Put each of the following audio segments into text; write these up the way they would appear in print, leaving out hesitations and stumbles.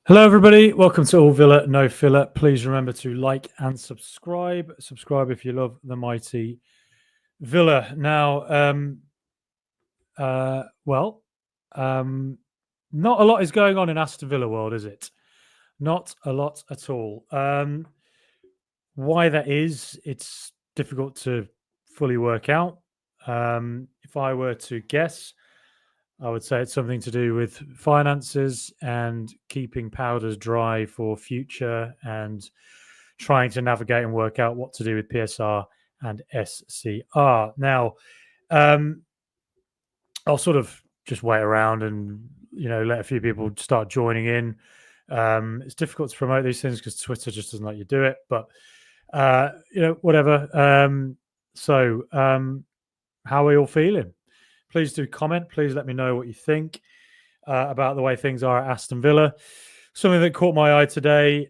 Hello, everybody. Welcome to All Villa, No Filler. Please remember to like and subscribe. Subscribe if you love the mighty Villa. Now, not a lot is going on in Aston Villa world, is it? Not a lot at all. Why that is, it's difficult to fully work out. If I were to guess, I would say it's something to do with finances and keeping powders dry for future and trying to navigate and work out what to do with PSR and SCR. Now, I'll sort of just wait around and let a few people start joining in. It's difficult to promote these things because Twitter just doesn't let you do it, but whatever. How are you all feeling? Please do comment. Please let me know what you think about the way things are at Aston Villa. Something that caught my eye today,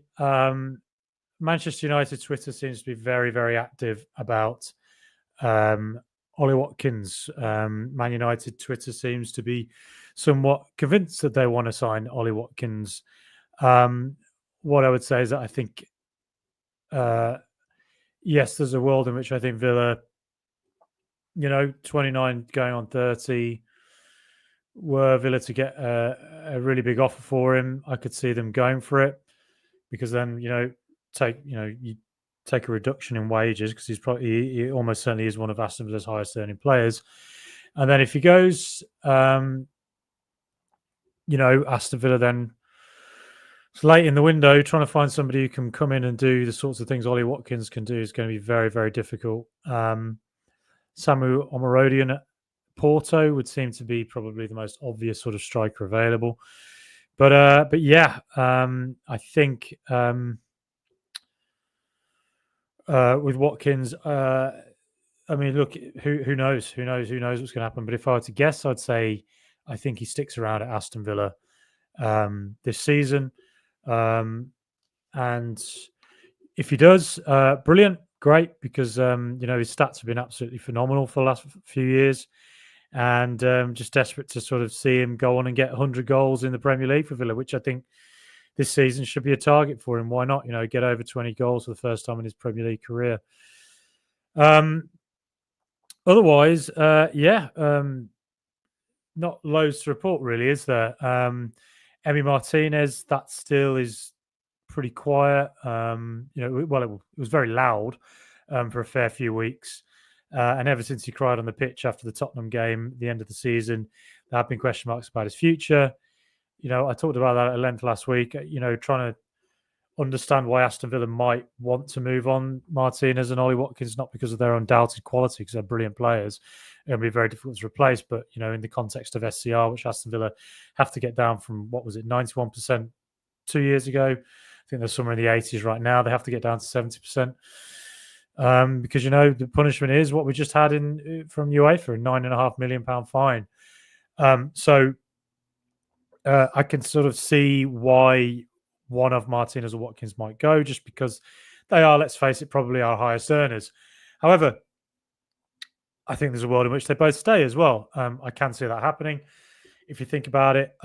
Manchester United Twitter seems to be very, very active about Ollie Watkins. Man United Twitter seems to be somewhat convinced that they want to sign Ollie Watkins. What I would say is that I think, yes, there's a world in which I think Villa, 29 going on 30, were Villa to get a really big offer for him, I could see them going for it, because then you take a reduction in wages, because he almost certainly is one of Aston Villa's highest earning players, and then if he goes, Aston Villa then it's late in the window, trying to find somebody who can come in and do the sorts of things Ollie Watkins can do is going to be very, very difficult. Samu Omarodian at Porto would seem to be probably the most obvious sort of striker available. But yeah, I think with Watkins, I mean, look, who knows? Who knows what's going to happen? But if I were to guess, I'd say I think he sticks around at Aston Villa this season. And if he does, brilliant, great, because his stats have been absolutely phenomenal for the last few years, and just desperate to sort of see him go on and get 100 goals in the Premier League for Villa, which I think this season should be a target for him. Why not? Get over 20 goals for the first time in his Premier League career. Otherwise, not loads to report, really, is there? Emi Martinez, that still is pretty quiet. It was very loud for a fair few weeks. And ever since he cried on the pitch after the Tottenham game at the end of the season, there have been question marks about his future. I talked about that at length last week, trying to understand why Aston Villa might want to move on Martinez and Ollie Watkins, not because of their undoubted quality, because they're brilliant players. It'll be very difficult to replace, but, in the context of SCR, which Aston Villa have to get down from, 91% 2 years ago. I think they're somewhere in the 80s right now. They have to get down to 70%. Because, the punishment is what we just had from UEFA, a £9.5 million fine. I can sort of see why one of Martinez or Watkins might go, just because they are, let's face it, probably our highest earners. However, I think there's a world in which they both stay as well. I can see that happening. If you think about it,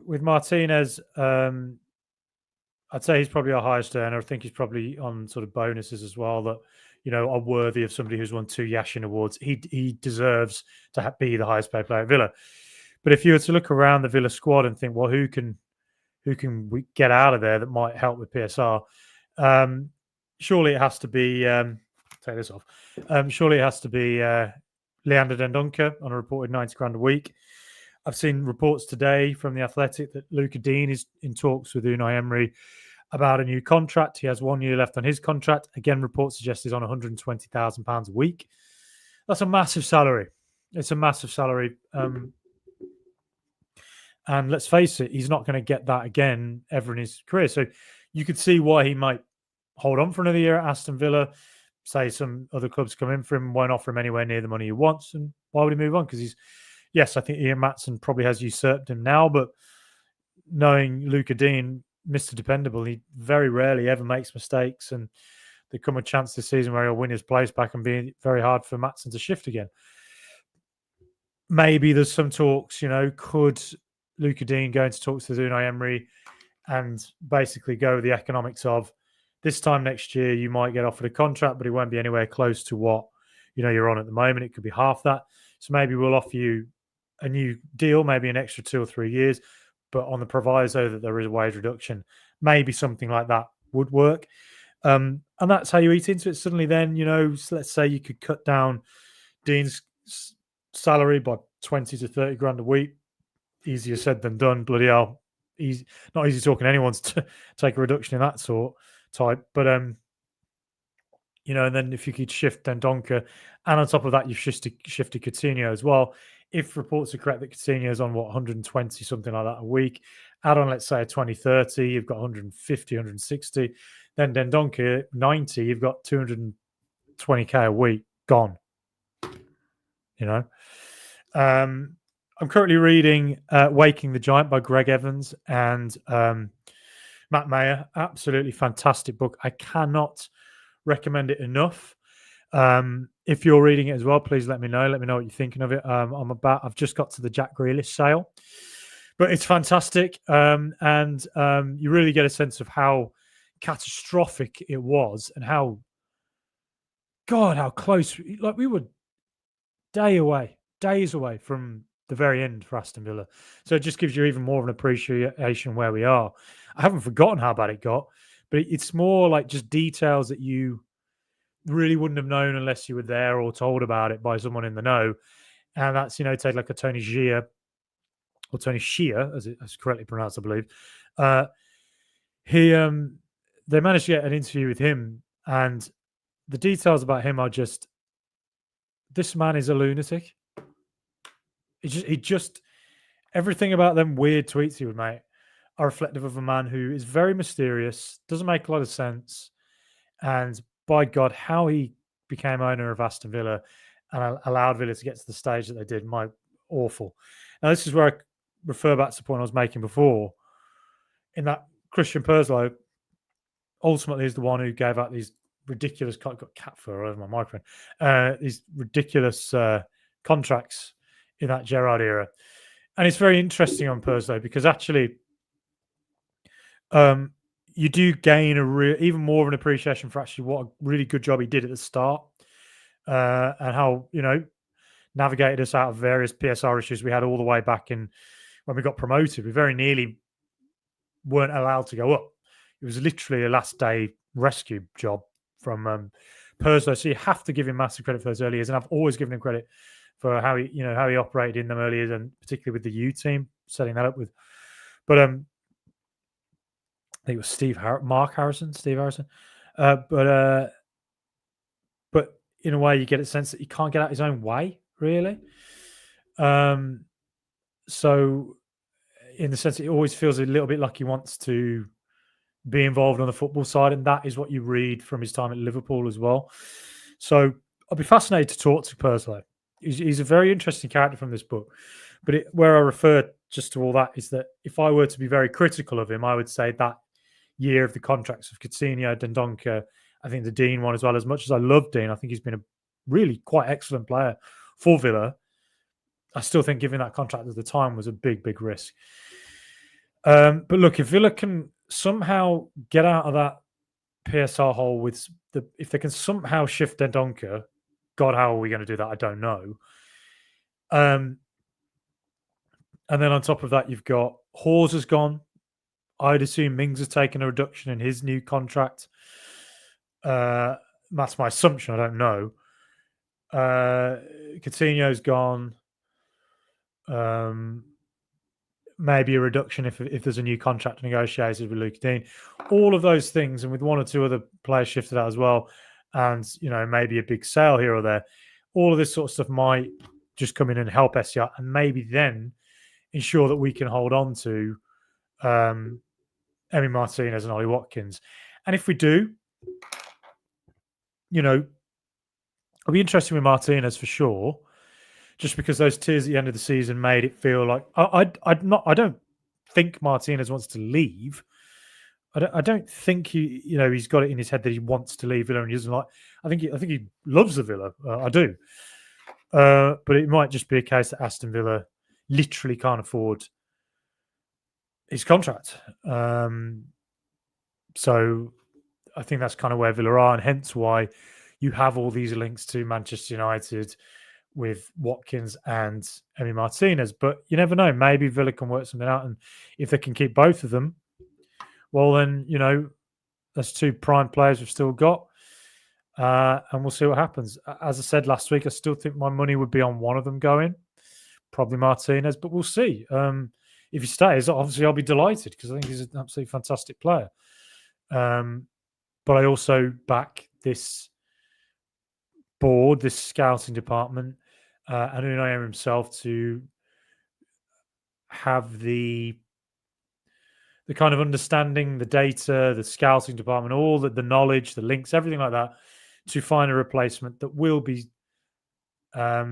with Martinez, I'd say he's probably our highest earner. I think he's probably on sort of bonuses as well that, are worthy of somebody who's won 2 Yashin awards. He deserves to be the highest paid player at Villa. But if you were to look around the Villa squad and think, well, who can we get out of there that might help with PSR? Surely it has to be. Take this off. Surely it has to be Leander Dendoncker on a reported 90 grand a week. I've seen reports today from The Athletic that Luca Dean is in talks with Unai Emery about a new contract. He has 1 year left on his contract. Again, reports suggest he's on £120,000 a week. That's a massive salary. It's a massive salary. And let's face it, he's not going to get that again ever in his career. So you could see why he might hold on for another year at Aston Villa. Say some other clubs come in for him, won't offer him anywhere near the money he wants. And why would he move on? Because yes, I think Ian Maatson probably has usurped him now, but knowing Luca Dean, Mr. Dependable, he very rarely ever makes mistakes, and there come a chance this season where he'll win his place back and be very hard for Maatson to shift again. maybe there's some talks, could Luca Dean go into talks with Unai Emery and basically go with the economics of this time next year, you might get offered a contract, but it won't be anywhere close to what, you're on at the moment. It could be half that. So maybe we'll offer you a new deal, maybe an extra 2 or 3 years, but on the proviso that there is a wage reduction. Maybe something like that would work. And that's how you eat into it. Suddenly then, let's say you could cut down Dean's salary by 20 to 30 grand a week. Easier said than done. Bloody hell. Easy, not easy talking to anyone to take a reduction in that sort type. But, and then if you could shift Dendoncker, and on top of that, you've shifted Coutinho as well. If reports are correct that Coutinho is on, 120, something like that a week, add on, let's say, a 20, 30, you've got 150, 160. Then Dendoncker, 90, you've got 220k a week gone. I'm currently reading Waking the Giant by Greg Evans and Matt Mayer. Absolutely fantastic book. I cannot recommend it enough. If you're reading it as well, please let me know. Let me know what you're thinking of it. I've just got to the Jack Grealish sale, but it's fantastic. And you really get a sense of how catastrophic it was and how close. Like, we were days away from the very end for Aston Villa. So it just gives you even more of an appreciation where we are. I haven't forgotten how bad it got, but it's more like just details that you really wouldn't have known unless you were there or told about it by someone in the know. And that's, take like a Tony Shea, or Tony Shea, as it's correctly pronounced, I believe. They managed to get an interview with him, and the details about him are just, this man is a lunatic. He just everything about them weird tweets he would make are reflective of a man who is very mysterious, doesn't make a lot of sense, and by God, how he became owner of Aston Villa and allowed Villa to get to the stage that they did, awful. Now, this is where I refer back to the point I was making before, in that Christian Perslow ultimately is the one who gave out these ridiculous, got cat fur all over my microphone, these ridiculous contracts in that Gerrard era. And it's very interesting on Perslow because actually you do gain even more of an appreciation for actually what a really good job he did at the start, and how, navigated us out of various PSR issues we had all the way back in when we got promoted. We very nearly weren't allowed to go up. It was literally a last day rescue job from Perslow. So you have to give him massive credit for those early years, and I've always given him credit for how he operated in them early years, and particularly with the U team, setting that up with. But I think it was Steve Harrison. But in a way, you get a sense that he can't get out his own way, really. So in the sense that it always feels a little bit like he wants to be involved on the football side, and that is what you read from his time at Liverpool as well. So I'll be fascinated to talk to Perslow. He's a very interesting character from this book. But where I refer just to all that is that if I were to be very critical of him, I would say that year of the contracts of Coutinho, Dendoncker, I think the Dean one as well. As much as I love Dean, I think he's been a really quite excellent player for Villa. I still think giving that contract at the time was a big, big risk. But look, if Villa can somehow get out of that PSR hole if they can somehow shift Dendoncker, God, how are we going to do that? I don't know. And then on top of that, you've got Hawes has gone. I'd assume Mings has taken a reduction in his new contract. That's my assumption. I don't know. Coutinho's gone. Maybe a reduction if there's a new contract negotiated with Luke Dean. All of those things, and with one or two other players shifted out as well, and maybe a big sale here or there. All of this sort of stuff might just come in and help SCR, and maybe then ensure that we can hold on to Emi Martinez and Ollie Watkins. And if we do, it'll be interesting with Martinez for sure, just because those tears at the end of the season made it feel like I don't think Martinez wants to leave. I don't think he's got it in his head that he wants to leave Villa and he doesn't like. I think he loves the Villa. I do, But it might just be a case that Aston Villa literally can't afford his contract. So I think that's kind of where Villa are, and hence why you have all these links to Manchester United with Watkins and Emi Martinez. But you never know. Maybe Villa can work something out, and if they can keep both of them, well, then that's two prime players we've still got, and we'll see what happens. As I said last week, I still think my money would be on one of them going, probably Martinez, but we'll see. If he stays, obviously I'll be delighted because I think he's an absolutely fantastic player. But I also back this board, this scouting department, and Unai Emery himself to have the kind of understanding, the data, the scouting department, all the knowledge, the links, everything like that, to find a replacement that will be a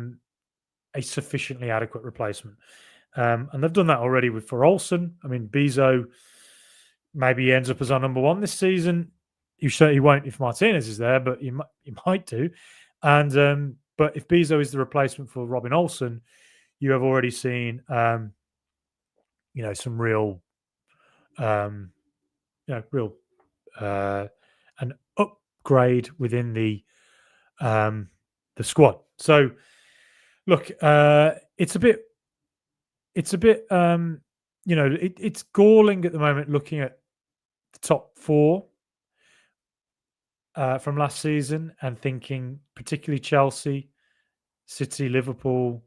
sufficiently adequate replacement. And they've done that already for Olsen. I mean, Bezo maybe he ends up as our number one this season. You certainly won't if Martinez is there, but you might do. And but if Bezo is the replacement for Robin Olsen, you have already seen some real an upgrade within the squad. So look, it's a bit it's galling at the moment looking at the top four from last season and thinking particularly Chelsea, City, Liverpool,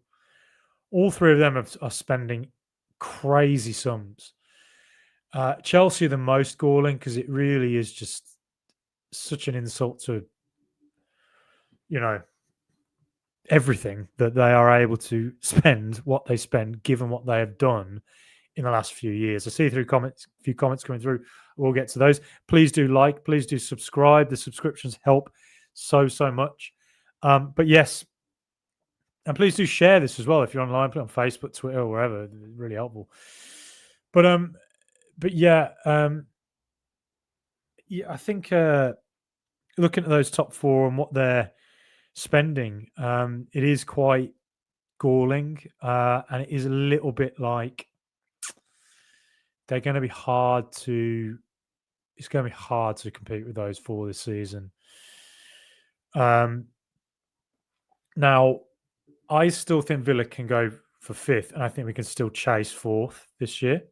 all three of them are spending crazy sums. Chelsea the most galling because it really is just such an insult to everything that they are able to spend what they spend given what they have done in the last few years. I see a few comments coming through. We'll get to those. Please do like, please do subscribe. The subscriptions help so much. But yes, and please do share this as well if you're online, put it on Facebook, Twitter, or wherever. It's really helpful. But yeah, I think looking at those top four and what they're spending, it is quite galling, and it is a little bit like they're going to be hard to. It's going to be hard to compete with those four this season. Now, I still think Villa can go for fifth, and I think we can still chase fourth this year.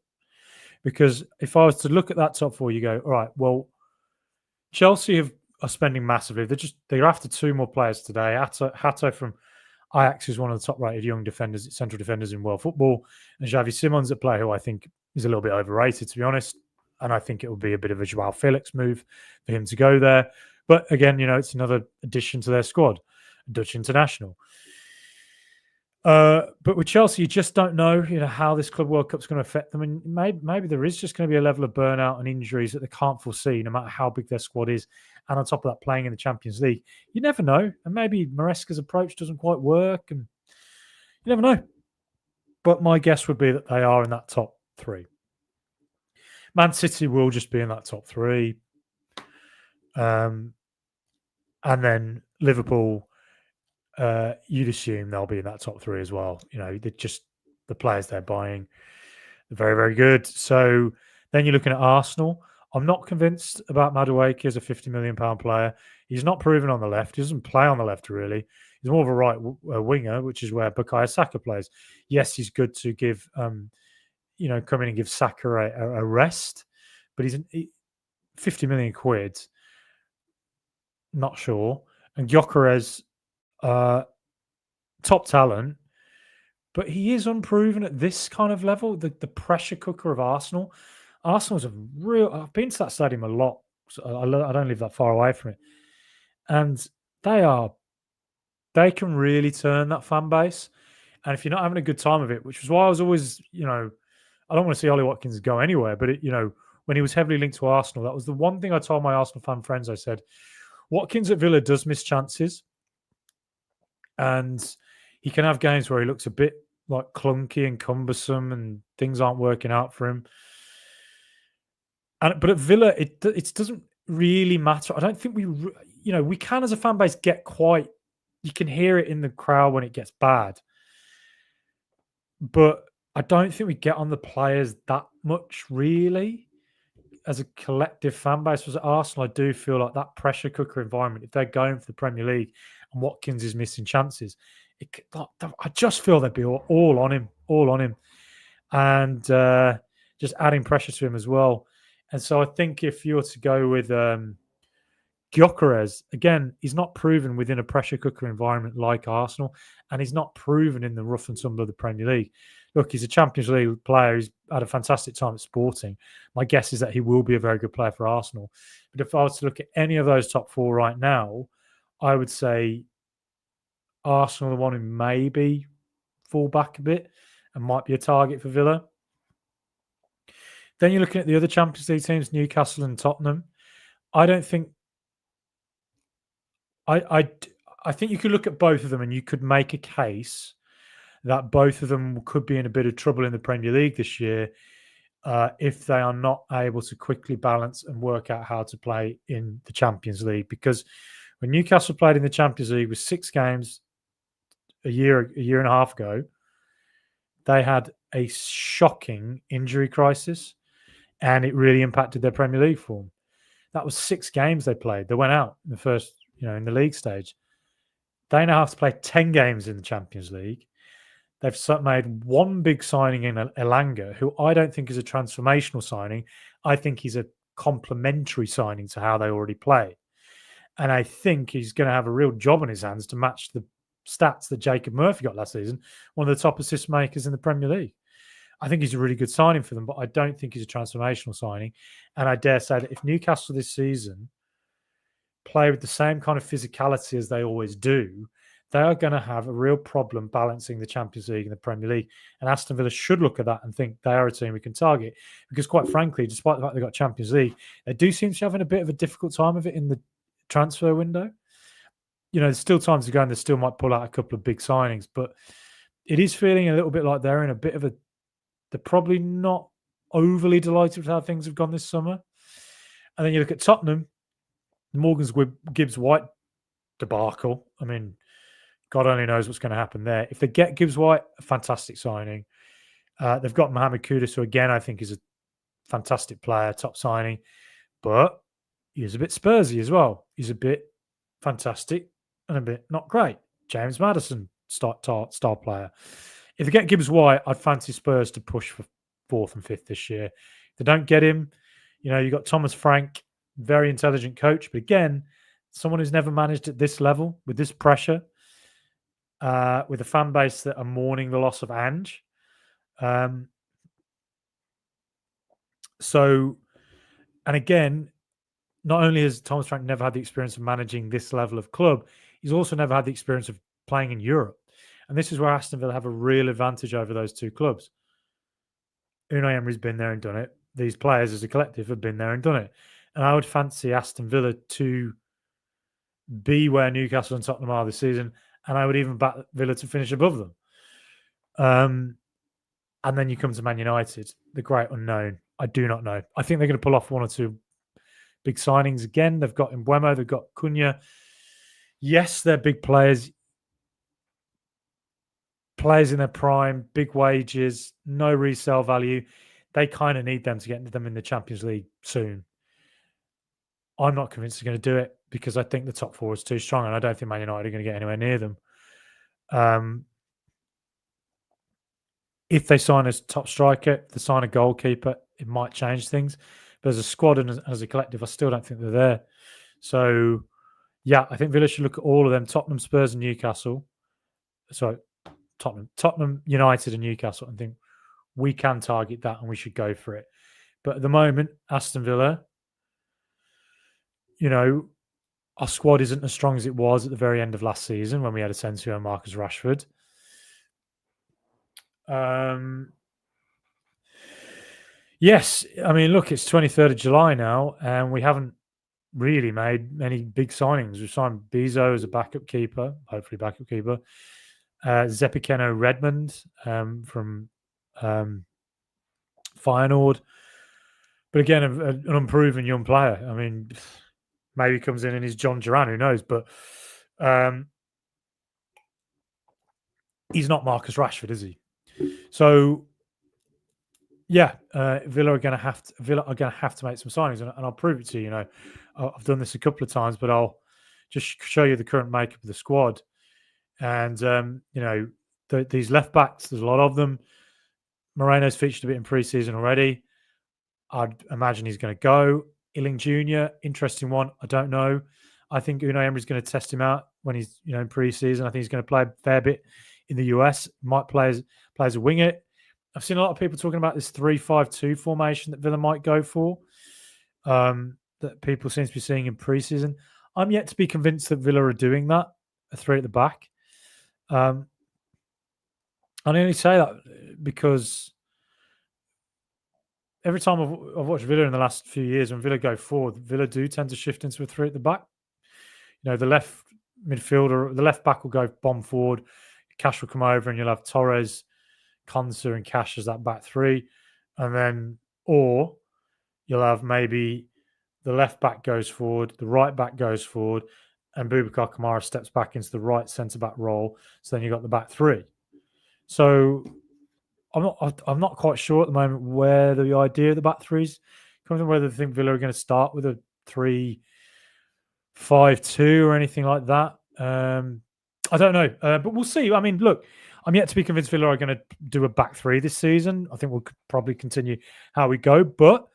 Because if I was to look at that top four, you go, all right, well, Chelsea are spending massively. They're after two more players today. Hato from Ajax is one of the top-rated young defenders, central defenders in world football, and Xavi Simons, a player who I think is a little bit overrated, to be honest. And I think it will be a bit of a Joao Felix move for him to go there. But again, it's another addition to their squad, a Dutch international. But with Chelsea, you just don't know, how this Club World Cup is going to affect them, and maybe there is just going to be a level of burnout and injuries that they can't foresee, no matter how big their squad is. And on top of that, playing in the Champions League, you never know. And maybe Maresca's approach doesn't quite work, and you never know. But my guess would be that they are in that top three. Man City will just be in that top three, and then Liverpool. You'd assume they'll be in that top three as well. They're just the players they're buying. They're very, very good. So then you're looking at Arsenal. I'm not convinced about Madueke as a £50 million player. He's not proven on the left. He doesn't play on the left, really. He's more of a right winger, which is where Bukayo Saka plays. Yes, he's good to give, come in and give Saka a rest, but he's 50 million quid. Not sure. And Gyökeres, top talent, but he is unproven at this kind of level. The pressure cooker of Arsenal. Arsenal's a real. I've been to that stadium a lot. So I don't live that far away from it, and they can really turn that fan base. And if you're not having a good time of it, which was why I was always, I don't want to see Ollie Watkins go anywhere, but when he was heavily linked to Arsenal, that was the one thing I told my Arsenal fan friends. I said, Watkins at Villa does miss chances. And he can have games where he looks a bit like clunky and cumbersome and things aren't working out for him. But at Villa, it doesn't really matter. I don't think we can as a fan base get quite you can hear it in the crowd when it gets bad. But I don't think we get on the players that much, really, as a collective fan base. Was at Arsenal, I do feel like that pressure cooker environment, if they're going for the Premier League and Watkins is missing chances, I just feel they'd be all on him, and just adding pressure to him as well. And so I think if you were to go with Gyökeres, again, he's not proven within a pressure cooker environment like Arsenal, and he's not proven in the rough and tumble of the Premier League. Look, he's a Champions League player. He's had a fantastic time at Sporting. My guess is that he will be a very good player for Arsenal. But if I was to look at any of those top four right now, I would say Arsenal, the one who maybe fall back a bit and might be a target for Villa. Then you're looking at the other Champions League teams, Newcastle and Tottenham. I don't think I think you could look at both of them and you could make a case that both of them could be in a bit of trouble in the Premier League this year if they are not able to quickly balance and work out how to play in the Champions League. Because when Newcastle played in the Champions League with 6 games a year and a half ago, they had a shocking injury crisis and it really impacted their Premier League form. That was 6 games they played. They went out in the first, in the league stage. They now have to play 10 games in the Champions League. They've made one big signing in Elanga, who I don't think is a transformational signing. I think he's a complementary signing to how they already play. And I think he's going to have a real job on his hands to match the stats that Jacob Murphy got last season, one of the top assist makers in the Premier League. I think he's a really good signing for them, but I don't think he's a transformational signing. And I dare say that if Newcastle this season play with the same kind of physicality as they always do, they are going to have a real problem balancing the Champions League and the Premier League. And Aston Villa should look at that and think they are a team we can target. Because quite frankly, despite the fact they've got Champions League, they do seem to be having a bit of a difficult time of it in the transfer window. There's still time to go and they still might pull out a couple of big signings, but it is feeling a little bit like they're in a bit of a, they're probably not overly delighted with how things have gone this summer. And then you look at Tottenham, Morgan's Gibbs-White debacle. I mean, God only knows what's going to happen there. If they get Gibbs-White, a fantastic signing. They've got Mohamed Kudus, who again I think is a fantastic player, top signing, but he's a bit Spursy as well. He's a bit fantastic and a bit not great. James Maddison, star player. If they get Gibbs-White, I'd fancy Spurs to push for 4th and 5th this year. If they don't get him, you've got Thomas Frank, very intelligent coach, but again, someone who's never managed at this level with this pressure, with a fan base that are mourning the loss of Ange. And again, not only has Thomas Frank never had the experience of managing this level of club, he's also never had the experience of playing in Europe. And this is where Aston Villa have a real advantage over those two clubs. Unai Emery's been there and done it. These players as a collective have been there and done it. And I would fancy Aston Villa to be where Newcastle and Tottenham are this season. And I would even back Villa to finish above them. And then you come to Man United, the great unknown. I do not know. I think they're going to pull off 1 or 2 big signings again. They've got Mbeumo, they've got Cunha. Yes, they're big players. Players in their prime, big wages, no resale value. They kind of need them to get them in the Champions League soon. I'm not convinced they're going to do it because I think the top 4 is too strong and I don't think Man United are going to get anywhere near them. If they sign a top striker, if they sign a goalkeeper, it might change things. But as a squad and as a collective, I still don't think they're there. So, yeah, I think Villa should look at all of them, Tottenham, Spurs and Newcastle. Sorry, Tottenham, United and Newcastle, and think we can target that and we should go for it. But at the moment, Aston Villa, our squad isn't as strong as it was at the very end of last season when we had Asensio and Marcus Rashford. Yes, I mean, look, it's 23rd of July now, and we haven't really made many big signings. We've signed Bezo as a backup keeper, hopefully backup keeper. Zepikeno Redmond from Feyenoord. But again, an unproven young player. I mean, maybe he comes in and he's John Duran, who knows? But he's not Marcus Rashford, is he? So yeah, Villa are going to have to make some signings, and I'll prove it to you. You know, I've done this a couple of times, but I'll just show you the current makeup of the squad. And you know, these left backs, there's a lot of them. Moreno's featured a bit in pre-season already. I'd imagine he's going to go. Illing Jr., interesting one. I don't know. I think Unai Emery's going to test him out when he's in pre-season. I think he's going to play a fair bit in the US. Might play as a winger. I've seen a lot of people talking about this 3-5-2 formation that Villa might go for. That people seem to be seeing in pre-season. I'm yet to be convinced that Villa are doing that. A three at the back. I only say that because every time I've watched Villa in the last few years, when Villa go forward, Villa do tend to shift into a three at the back. You know, the left midfielder, the left back will go bomb forward. Cash will come over, and you'll have Torres, Konsa, and Cash as that back three, and then or you'll have maybe the left back goes forward, the right back goes forward, and Boubacar Kamara steps back into the right centre back role. So then you've got the back three. So I'm not quite sure at the moment where the idea of the back threes comes from, whether they think Villa are going to start with a 3-5-2 or anything like that. I don't know, but we'll see. I mean, look, I'm yet to be convinced Villa are going to do a back three this season. I think we'll probably continue how we go, but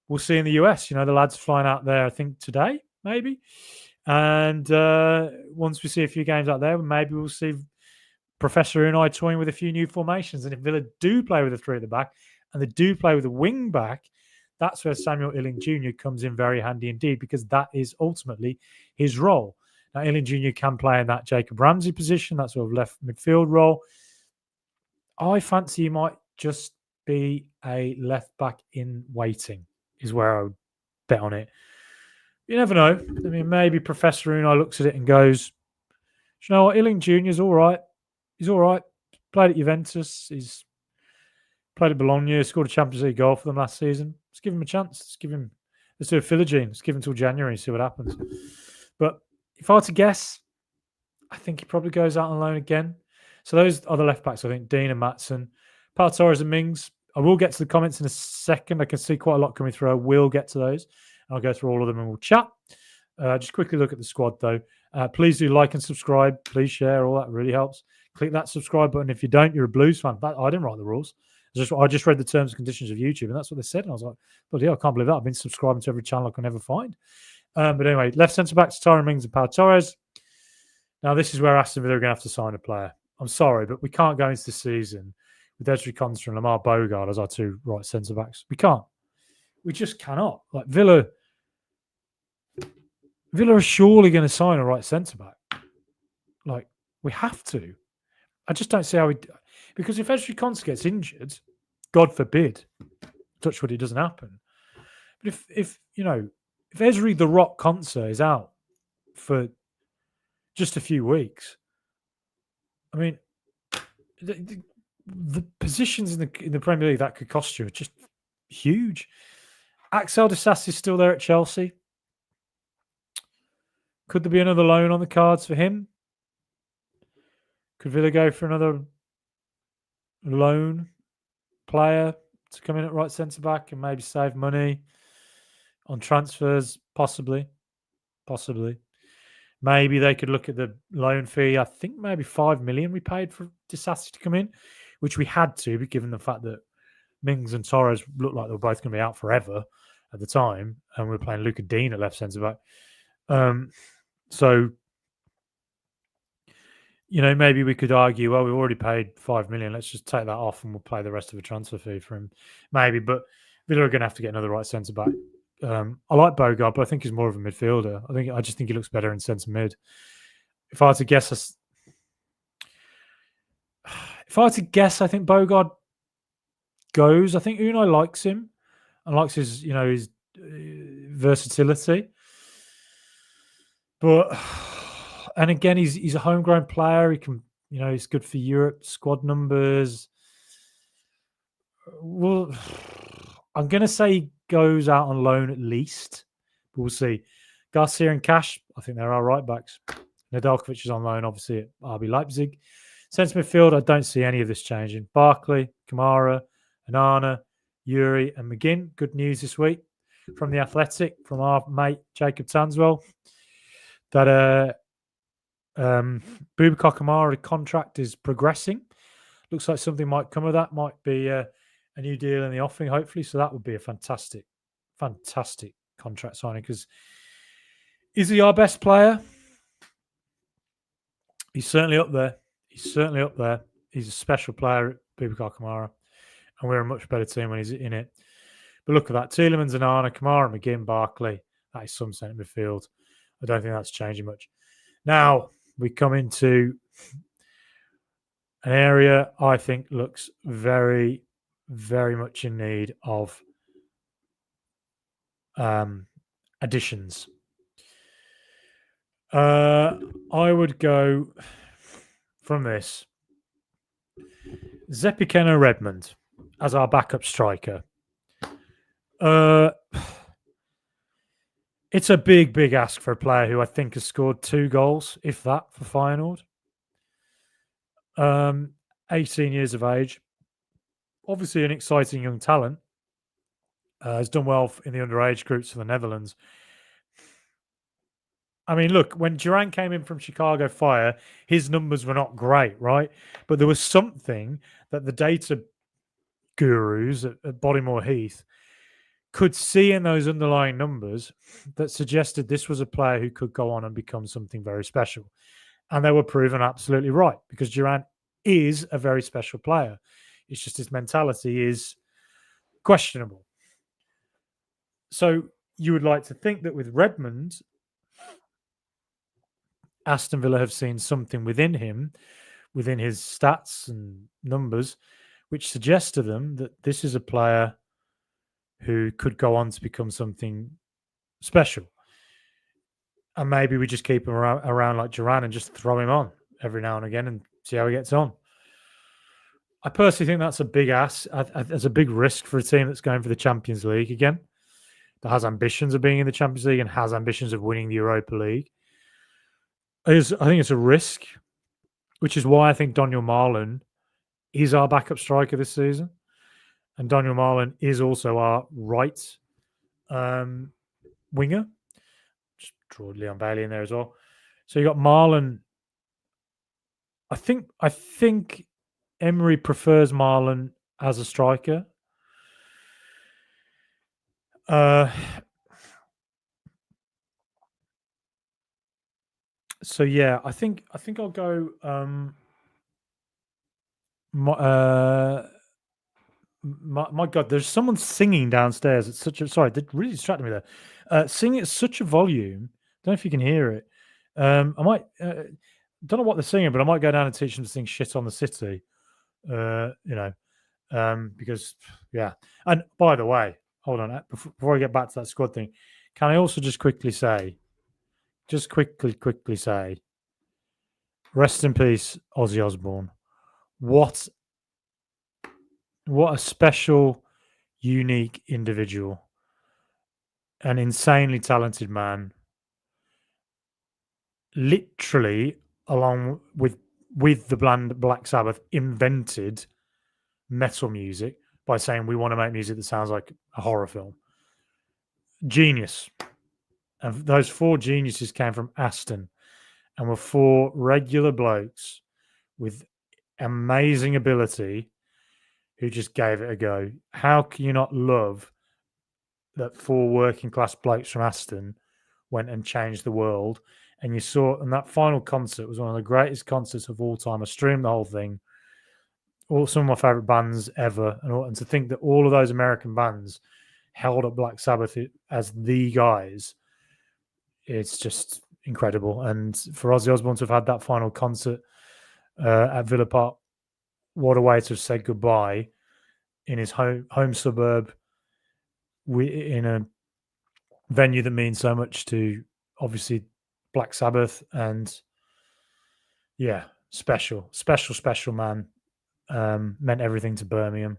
we'll see in the US. You know, the lads flying out there, I think today, maybe. And once we see a few games out there, maybe we'll see Professor Unai toying with a few new formations. And if Villa do play with a three at the back and they do play with a wing back, that's where Samuel Illing Jr. comes in very handy indeed, because that is ultimately his role. Now, Illing Jr. can play in that Jacob Ramsey position, that sort of left midfield role. I fancy he might just be a left back in waiting, is where I would bet on it. You never know. I mean, maybe Professor Unai looks at it and goes, you know what, Illing Jr. is all right. He's all right. Played at Juventus. He's played at Bologna. Scored a Champions League goal for them last season. Let's give him a chance. Let's do a Philogene. Let's give him till January and see what happens. But if I were to guess, I think he probably goes out on loan again. So those are the left backs, I think, Dean and Maatsen. Pau Torres and Mings. I will get to the comments in a second. I can see quite a lot coming through. I will get to those. I'll go through all of them and we'll chat. Just quickly look at the squad, though. Please do like and subscribe. Please share. All that really helps. Click that subscribe button. If you don't, you're a Blues fan. I didn't write the rules. I just read the terms and conditions of YouTube, and that's what they said. And I was like, bloody hell, I can't believe that. I've been subscribing to every channel I can ever find. But anyway, left centre-backs, Tyrone Mings and Pau Torres. Now, this is where Aston Villa are going to have to sign a player. I'm sorry, but we can't go into the season with Ezri Konsa and Lamar Bogard as our two right centre-backs. We can't. We just cannot. Like, Villa are surely going to sign a right centre-back. Like, we have to. I just don't see how because if Ezri Konsa gets injured, God forbid, touch wood, it doesn't happen. But if Ezri the Rock Konsa is out for just a few weeks, I mean, the positions in the Premier League that could cost you are just huge. Axel Disasi is still there at Chelsea. Could there be another loan on the cards for him? Could Villa go for another loan player to come in at right centre back and maybe save money on transfers? Possibly. Maybe they could look at the loan fee. I think maybe 5 million we paid for Disasi to come in, which we had to, but given the fact that Mings and Torres looked like they were both going to be out forever at the time, and we were playing Luca Dean at left centre back. So, maybe we could argue, well, we've already paid 5 million. Let's just take that off and we'll pay the rest of the transfer fee for him. Maybe, but Villa are going to have to get another right centre back. I like Bogard, but I think he's more of a midfielder. I just think he looks better in centre mid. If I had to guess, I think Bogard goes. I think Unai likes him and likes his versatility. But and again, he's a homegrown player. He can, he's good for Europe squad numbers. Well, I'm going to say he goes out on loan at least, but we'll see. Garcia and Cash, I think they're our right backs. Nedeljkovic is on loan, obviously, at RB Leipzig. Centre midfield, I don't see any of this changing. Barkley, Kamara, Anana, Yuri, and McGinn. Good news this week from the Athletic, from our mate Jacob Tanswell, that Boubacar Kamara contract is progressing. Looks like something might come of that. Might be a new deal in the offing, hopefully. So that would be a fantastic contract signing. Because is he our best player? He's certainly up there. He's a special player, Boubacar Kamara, and we're a much better team when he's in it. But look at that. Tielemans, Anana, Kamara, McGinn, Barkley. That is some centre midfield. I don't think that's changing much. Now, we come into an area I think looks very, very much in need of additions. I would go from this. Zepikeno Redmond as our backup striker. It's a big ask for a player who I think has scored 2 goals, if that, for Feyenoord. 18 years of age. Obviously an exciting young talent. Has done well in the underage groups for the Netherlands. I mean, look, when Durant came in from Chicago Fire, his numbers were not great, right? But there was something that the data gurus at Bodymore Heath could see in those underlying numbers that suggested this was a player who could go on and become something very special. And they were proven absolutely right, because Durant is a very special player. It's just his mentality is questionable. So you would like to think that with Redmond, Aston Villa have seen something within him, within his stats and numbers, which suggests to them that this is a player who could go on to become something special. And maybe we just keep him around like Duran and just throw him on every now and again and see how he gets on. I personally think that's a big ask. That's a big risk for a team that's going for the Champions League again, that has ambitions of being in the Champions League and has ambitions of winning the Europa League. I think it's a risk, which is why I think Daniel Marlon is our backup striker this season. And Daniel Marlon is also our right winger. Just draw Leon Bailey in there as well. So you got Marlon. I think Emery prefers Marlon as a striker. So yeah, I think I'll go. My God, there's someone singing downstairs. It's such a It really distracted me there. Singing at such a volume. Don't know if you can hear it. I might. Don't know what they're singing, but I might go down and teach them to sing "Shit on the City." Because yeah. And by the way, hold on. Before I get back to that squad thing, can I also just quickly say, rest in peace, Ozzy Osbourne. What a special, unique individual. An insanely talented man. Literally, along with the bland Black Sabbath, invented metal music by saying we want to make music that sounds like a horror film. Genius. And those 4 geniuses came from Aston and were 4 regular blokes with amazing ability who just gave it a go. How can you not love that 4 working class blokes from Aston went and changed the world? And you saw, and that final concert was one of the greatest concerts of all time. I streamed the whole thing. Some of my favorite bands ever. And to think that all of those American bands held up Black Sabbath as the guys, it's just incredible. And for Ozzy Osbourne to have had that final concert at Villa Park, what a way to have said goodbye in his home suburb, in a venue that means so much to, obviously, Black Sabbath. And yeah, special man. Meant everything to Birmingham,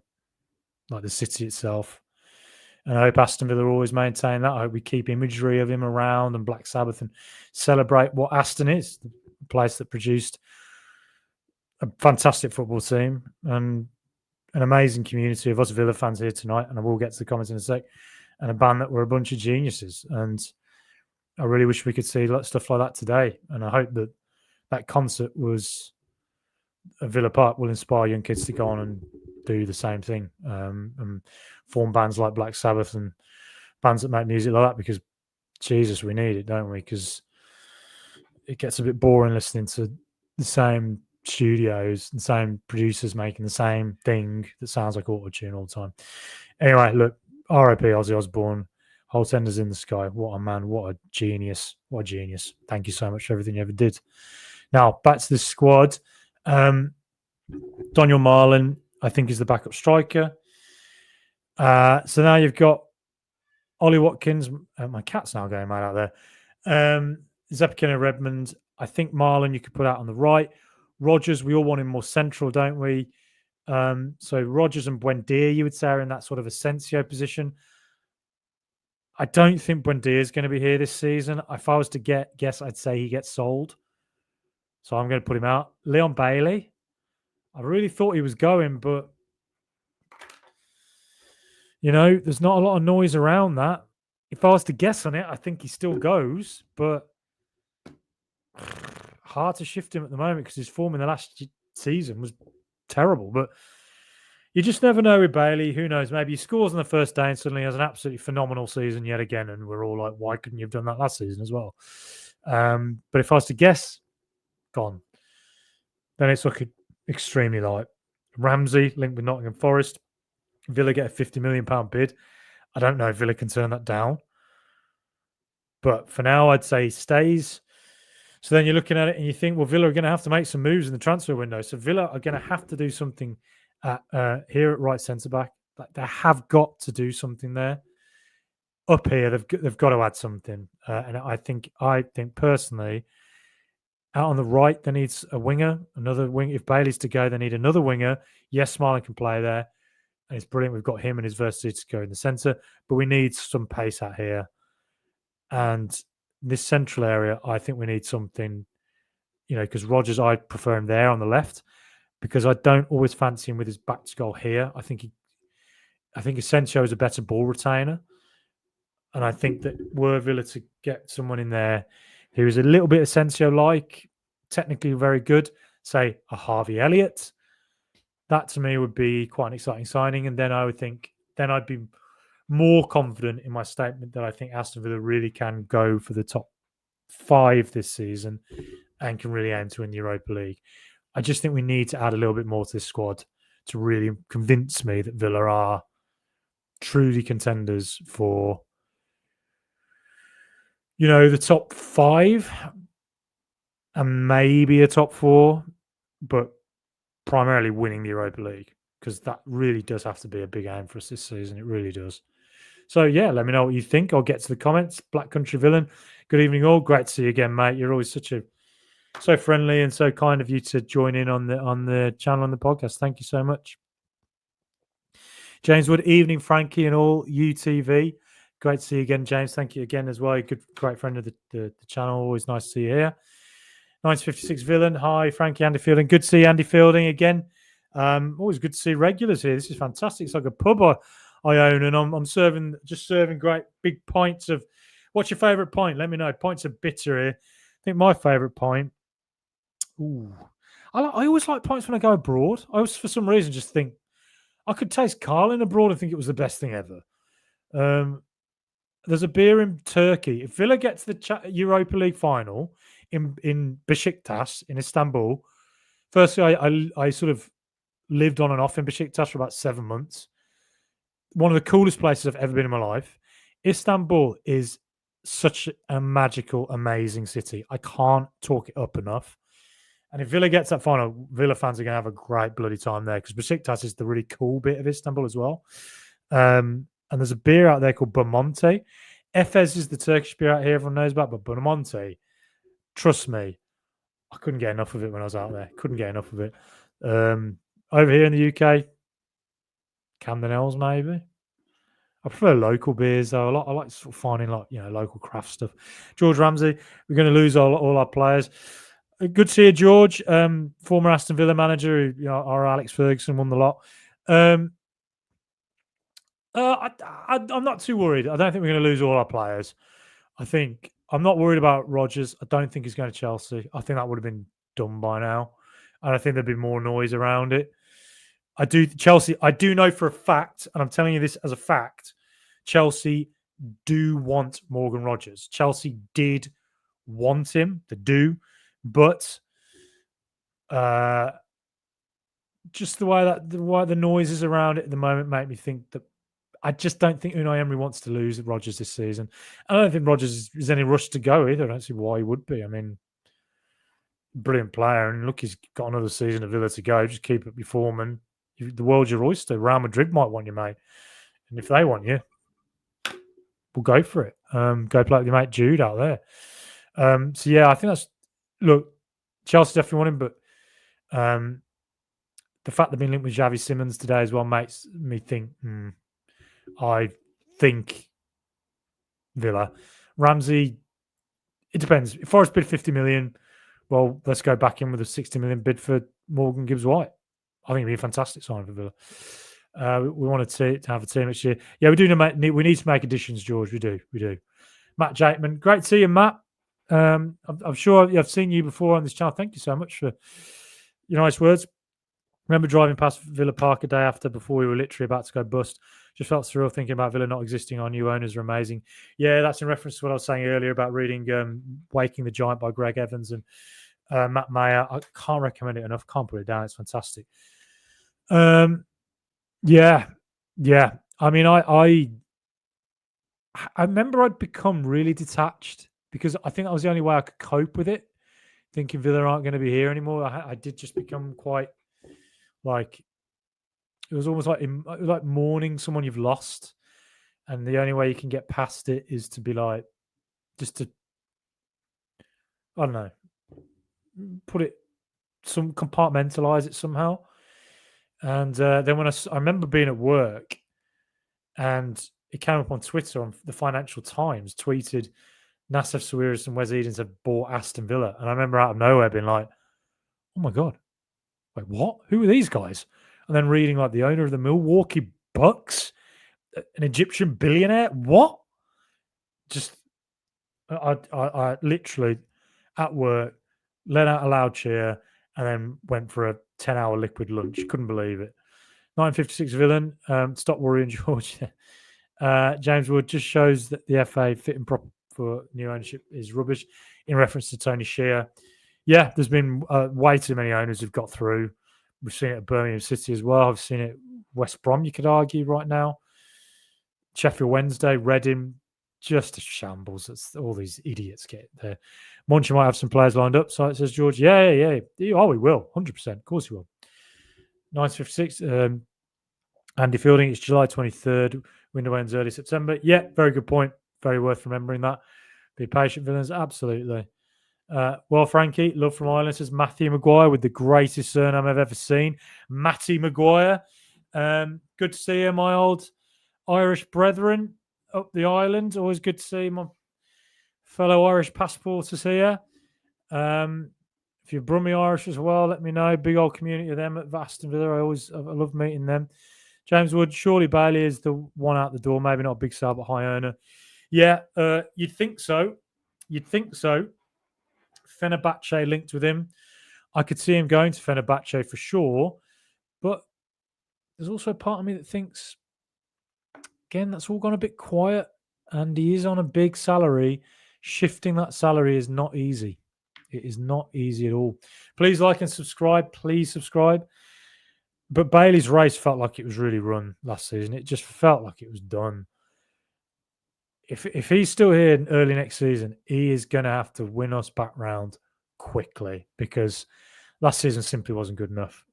like the city itself. And I hope Aston Villa always maintain that. I hope we keep imagery of him around and Black Sabbath and celebrate what Aston is, the place that produced a fantastic football team and an amazing community of us Villa fans here tonight. And I will get to the comments in a sec. And a band that were a bunch of geniuses. And I really wish we could see stuff like that today. And I hope that that concert was at Villa Park will inspire young kids to go on and do the same thing, and form bands like Black Sabbath and bands that make music like that, because Jesus, we need it, don't we? Because it gets a bit boring listening to the same studios and same producers making the same thing that sounds like auto-tune all the time. Anyway, look, R.I.P. Ozzy Osbourne, whole tenders in the sky. What a man, what a genius, what a genius. Thank you so much for everything you ever did. Now, back to the squad. Daniel Marlin, I think, is the backup striker. So now you've got Ollie Watkins. My cat's now going mad out there. Zepkin and Redmond. I think Marlin you could put out on the right. Rogers, we all want him more central, don't we? So Rogers and Buendia, you would say, are in that sort of Asensio position. I don't think Buendia is going to be here this season. If I was to guess, I'd say he gets sold. So I'm going to put him out. Leon Bailey. I really thought he was going, but there's not a lot of noise around that. If I was to guess on it, I think he still goes, but hard to shift him at the moment because his form in the last season was terrible. But you just never know with Bailey. Who knows? Maybe he scores on the first day and suddenly has an absolutely phenomenal season yet again, and we're all like, why couldn't you have done that last season as well? But if I was to guess, gone. Then it's looking extremely light. Ramsey linked with Nottingham Forest. Villa get a £50 million bid. I don't know if Villa can turn that down. But for now, I'd say he stays. So then you're looking at it and you think, well, Villa are going to have to make some moves in the transfer window. So Villa are going to have to do something here at right centre-back. They have got to do something there. Up here, they've got to add something. And I think personally, out on the right, there needs a winger, another wing. If Bailey's to go, they need another winger. Yes, Smalling can play there. And it's brilliant. We've got him and his versatility to go in the centre. But we need some pace out here. And this central area, I think we need something, because Rogers, I prefer him there on the left because I don't always fancy him with his back to goal here. I think Asensio is a better ball retainer. And I think that were Villa to get someone in there who is a little bit Asensio-like, technically very good, say a Harvey Elliott, that to me would be quite an exciting signing. And then I'd be more confident in my statement that I think Aston Villa really can go for the top 5 this season and can really aim to win the Europa League. I just think we need to add a little bit more to this squad to really convince me that Villa are truly contenders for, the top 5 and maybe a top 4, but primarily winning the Europa League, because that really does have to be a big aim for us this season. It really does. So, yeah, let me know what you think. I'll get to the comments. Black Country Villain, good evening all. Great to see you again, mate. You're always so friendly and so kind of you to join in on the channel, on the podcast. Thank you so much. James Wood, evening, Frankie and all, UTV. Great to see you again, James. Thank you again as well. Great friend of the channel. Always nice to see you here. 1956 Villain. Hi, Frankie, Andy Fielding. Good to see Andy Fielding again. Always good to see regulars here. This is fantastic. It's like a pub I own, and I'm serving great big pints of. What's your favourite pint? Let me know. Pints of bitter here. I think my favourite pint. Ooh, I always like pints when I go abroad. I always, for some reason, just think I could taste Carlin abroad and think it was the best thing ever. There's a beer in Turkey. If Villa gets the Europa League final in Besiktas in Istanbul, firstly, I sort of lived on and off in Besiktas for about 7 months. One of the coolest places I've ever been in my life. Istanbul is such a magical, amazing city. I can't talk it up enough. And if Villa gets that final, Villa fans are going to have a great bloody time there, because Besiktas is the really cool bit of Istanbul as well. And there's a beer out there called Bomonti. Efes is the Turkish beer out here everyone knows about, but Bomonti, trust me, I couldn't get enough of it when I was out there. Couldn't get enough of it. Over here in the UK, Camden Ales maybe. I prefer local beers though. I like sort of finding local craft stuff. George Ramsey, we're going to lose all our players. good to see you, George. Former Aston Villa manager, our Alex Ferguson won the lot. I'm not too worried. I don't think we're going to lose all our players. I'm not worried about Rodgers. I don't think he's going to Chelsea. I think that would have been done by now, and I think there'd be more noise around it. I do know for a fact, and I'm telling you this as a fact, Chelsea do want Morgan Rodgers. Chelsea did want him, they do, but just the way the noises around it at the moment make me think that I just don't think Unai Emery wants to lose Rodgers this season. I don't think Rodgers is any rush to go either. I don't see why he would be. I mean, brilliant player, and look, he's got another season of Villa to go. Just keep up your form, and the world's your oyster. Real Madrid might want you, mate, and if they want you, we'll go for it. Go play with your mate Jude out there. So yeah, I think Chelsea definitely want him, but the fact they've been linked with Xavi Simons today as well makes me think. I think Villa. Ramsey, it depends. If Forest bid 50 million, well, let's go back in with a 60 million bid for Morgan Gibbs-White. I think it'd be a fantastic sign for Villa. We wanted to have a team next year. Yeah, we need to make additions, George. We do. Matt Jakeman, great to see you, Matt. I'm sure I've seen you before on this channel. Thank you so much for your nice words. Remember driving past Villa Park a day before we were literally about to go bust. Just felt surreal thinking about Villa not existing. Our new owners are amazing. Yeah, that's in reference to what I was saying earlier about reading Waking the Giant by Greg Evans and Matt Mayer. I can't recommend it enough. Can't put it down. It's fantastic. Yeah. I mean, I remember I'd become really detached because I think that was the only way I could cope with it. Thinking Villa aren't going to be here anymore. I did just become quite like, it was almost like mourning someone you've lost, and the only way you can get past it is to be like, just to, I don't know, compartmentalize it somehow. And then when I remember being at work, and it came up on Twitter, on the Financial Times tweeted, Nassef Sawiris and Wes Edens have bought Aston Villa, and I remember out of nowhere being like, oh my god, wait, what? Who are these guys? And then reading like the owner of the Milwaukee Bucks, an Egyptian billionaire. What? Just, I literally at work let out a loud cheer and then went for a 10-hour liquid lunch. Couldn't believe it. 956 villain. Stop worrying, George. James Wood just shows that the FA fit and proper for new ownership is rubbish. In reference to Tony Shearer. Yeah, there's been way too many owners who've got through. We've seen it at Birmingham City as well. I've seen it West Brom, you could argue, right now. Sheffield Wednesday, Reading, just a shambles. That's all these idiots get there. Monchi might have some players lined up. So it says George, yeah. Oh, we will, 100%. Of course we will. 956. Andy Fielding, it's July 23rd. Window ends early September. Yeah, very good point. Very worth remembering that. Be patient, villains. Absolutely. Well, Frankie, love from Ireland, says Matthew Maguire with the greatest surname I've ever seen. Matty Maguire. Good to see you, my old Irish brethren up the island. Always good to see my fellow Irish passporters here. If you're Brummie Irish as well, let me know. Big old community of them at Aston Villa. I love meeting them. James Wood, surely Bailey is the one out the door. Maybe not a big sale, but high earner. Yeah, you'd think so. Fenerbahce linked with him. I could see him going to Fenerbahce for sure. But there's also a part of me that thinks, again, that's all gone a bit quiet. And he is on a big salary. Shifting that salary is not easy. It is not easy at all. Please like and subscribe. Please subscribe. But Bailey's race felt like it was really run last season. It just felt like it was done. If he's still here early next season, he is going to have to win us back round quickly, because last season simply wasn't good enough.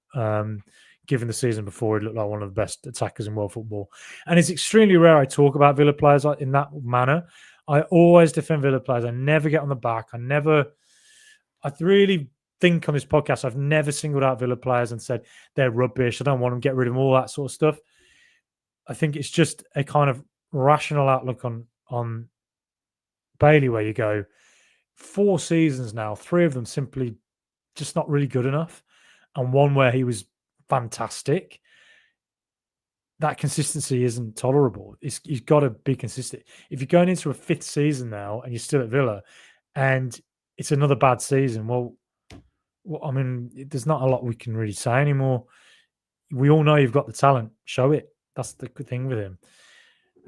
Given the season before, he looked like one of the best attackers in world football. And it's extremely rare I talk about Villa players in that manner. I always defend Villa players. I never get on the back. I really think on this podcast, I've never singled out Villa players and said they're rubbish. I don't want them, get rid of them, all that sort of stuff. I think it's just a kind of rational outlook on Bailey, where you go, 4 seasons now, 3 of them simply just not really good enough, and one where he was fantastic, that consistency isn't tolerable. He's got to be consistent. If you're going into a fifth season now and you're still at Villa, and it's another bad season, well, I mean, there's not a lot we can really say anymore. We all know you've got the talent. Show it. That's the good thing with him.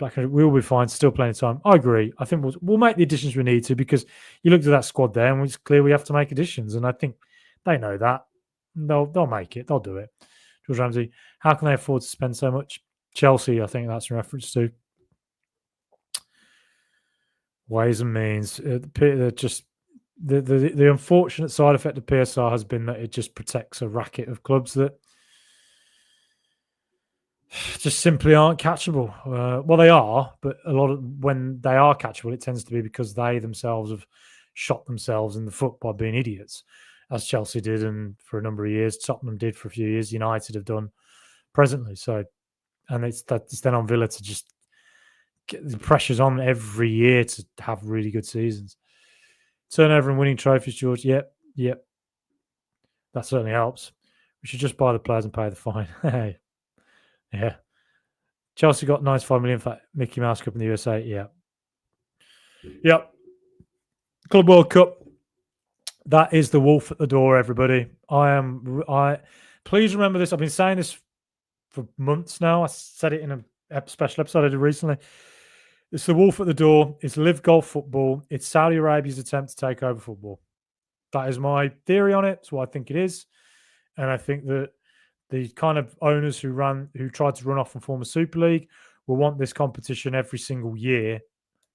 We'll be fine. Still plenty of time. I agree. I think we'll make the additions we need to, because you looked at that squad there, and it's clear we have to make additions. And I think they know that. They'll make it. They'll do it. George Ramsey, how can they afford to spend so much? Chelsea, I think that's in reference to. Ways and means. Just the unfortunate side effect of PSR has been that it just protects a racket of clubs that just simply aren't catchable. Well, they are, but a lot of when they are catchable, it tends to be because they themselves have shot themselves in the foot by being idiots, as Chelsea did, and for a number of years, Tottenham did for a few years, United have done presently. So, and it's then on Villa to just get the pressure's on every year to have really good seasons. Turnover and winning trophies, George. Yep. That certainly helps. We should just buy the players and pay the fine. Yeah. Chelsea got 95 million for Mickey Mouse Cup in the USA. Yeah. Yep. Club World Cup. That is the wolf at the door, everybody. Please remember this. I've been saying this for months now. I said it in a special episode I did recently. It's the wolf at the door. It's live golf football. It's Saudi Arabia's attempt to take over football. That is my theory on it. It's what I think it is. And I think that the kind of owners who tried to run off and form a Super League will want this competition every single year.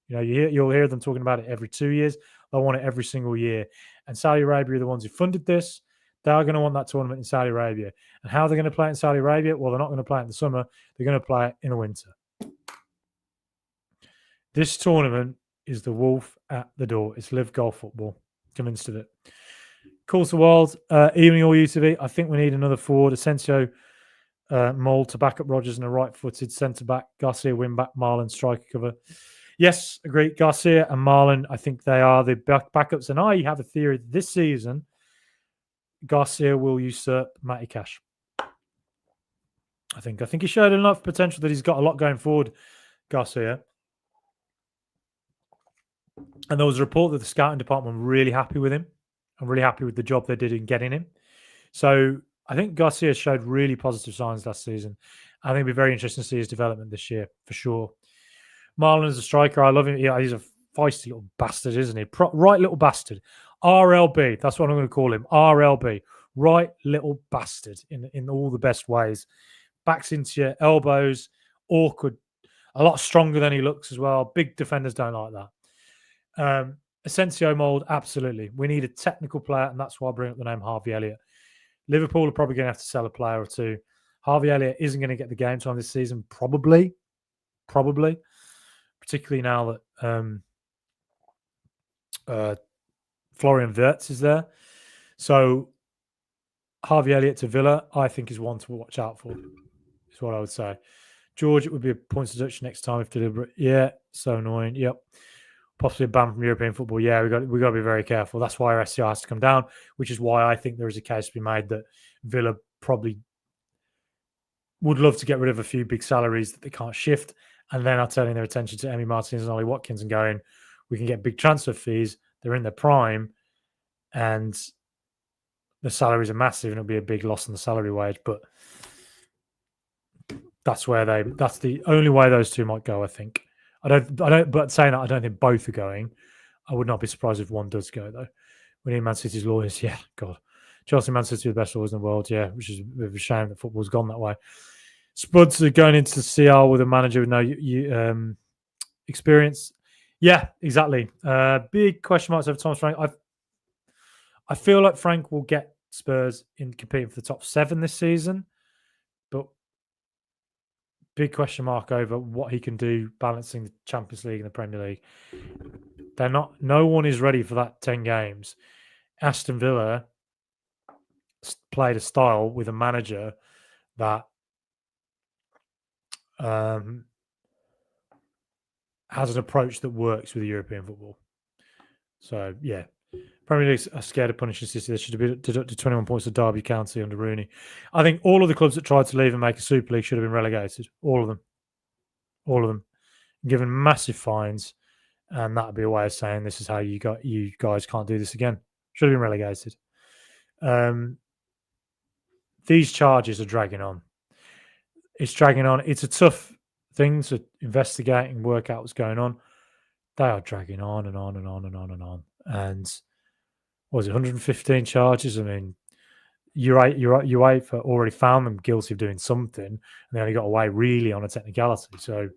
You know, you'll hear them talking about it every 2 years. They'll want it every single year. And Saudi Arabia are the ones who funded this. They are going to want that tournament in Saudi Arabia. And how they're going to play it in Saudi Arabia? Well, they're not going to play it in the summer. They're going to play it in the winter. This tournament is the wolf at the door. It's live golf football. Convinced of it. Calls the world. Evening all UTV. I think we need another forward. Asensio, Mould to back up Rodgers and a right-footed centre-back. Garcia, wing-back. Marlon, striker cover. Yes, agree. Garcia and Marlon, I think they are the backups. And I have a theory this season, Garcia will usurp Matty Cash. I think he showed enough potential that he's got a lot going forward, Garcia. And there was a report that the scouting department were really happy with him. I'm really happy with the job they did in getting him. So I think Garcia showed really positive signs last season. I think it'll be very interesting to see his development this year, for sure. Marlon is a striker. I love him. Yeah, he's a feisty little bastard, isn't he? Right little bastard. RLB. That's what I'm going to call him. RLB. Right little bastard in all the best ways. Backs into your elbows. Awkward. A lot stronger than he looks as well. Big defenders don't like that. Asensio Mould, absolutely. We need a technical player, and that's why I bring up the name Harvey Elliott. Liverpool are probably going to have to sell a player or two. Harvey Elliott isn't going to get the game time this season, probably. Particularly now that Florian Wirtz is there. So Harvey Elliott to Villa, I think, is one to watch out for, is what I would say. George, it would be a points deduction next time if deliberate. Yeah, so annoying. Yep. Possibly a ban from European football. Yeah, we got to be very careful. That's why our SCR has to come down, which is why I think there is a case to be made that Villa probably would love to get rid of a few big salaries that they can't shift, and then are turning their attention to Emi Martinez and Ollie Watkins and going, we can get big transfer fees. They're in their prime, and the salaries are massive, and it'll be a big loss in the salary wage. But that's the only way those two might go, I think. But saying that, I don't think both are going. I would not be surprised if one does go, though. We need Man City's lawyers. Yeah, God. Chelsea, Man City are the best lawyers in the world. Yeah, which is a bit of a shame that football's gone that way. Spuds are going into the CR with a manager with no experience. Yeah, exactly. Big question marks over Thomas Frank. I feel like Frank will get Spurs in competing for the top 7 this season, but big question mark over what he can do balancing the Champions League and the Premier League. No one is ready for that 10 games. Aston Villa played a style with a manager that has an approach that works with European football. So, yeah, Premier League are scared of punishing City. They should have been deducted 21 points to Derby County under Rooney. I think all of the clubs that tried to leave and make a Super League should have been relegated. All of them. All of them. Given massive fines. And that would be a way of saying this is how you guys can't do this again. Should have been relegated. These charges are dragging on. It's dragging on. It's a tough thing to investigate and work out what's going on. They are dragging on and on and on and on and on. And what was it, 115 charges? I mean, UEFA already found them guilty of doing something, and they only got away really on a technicality. So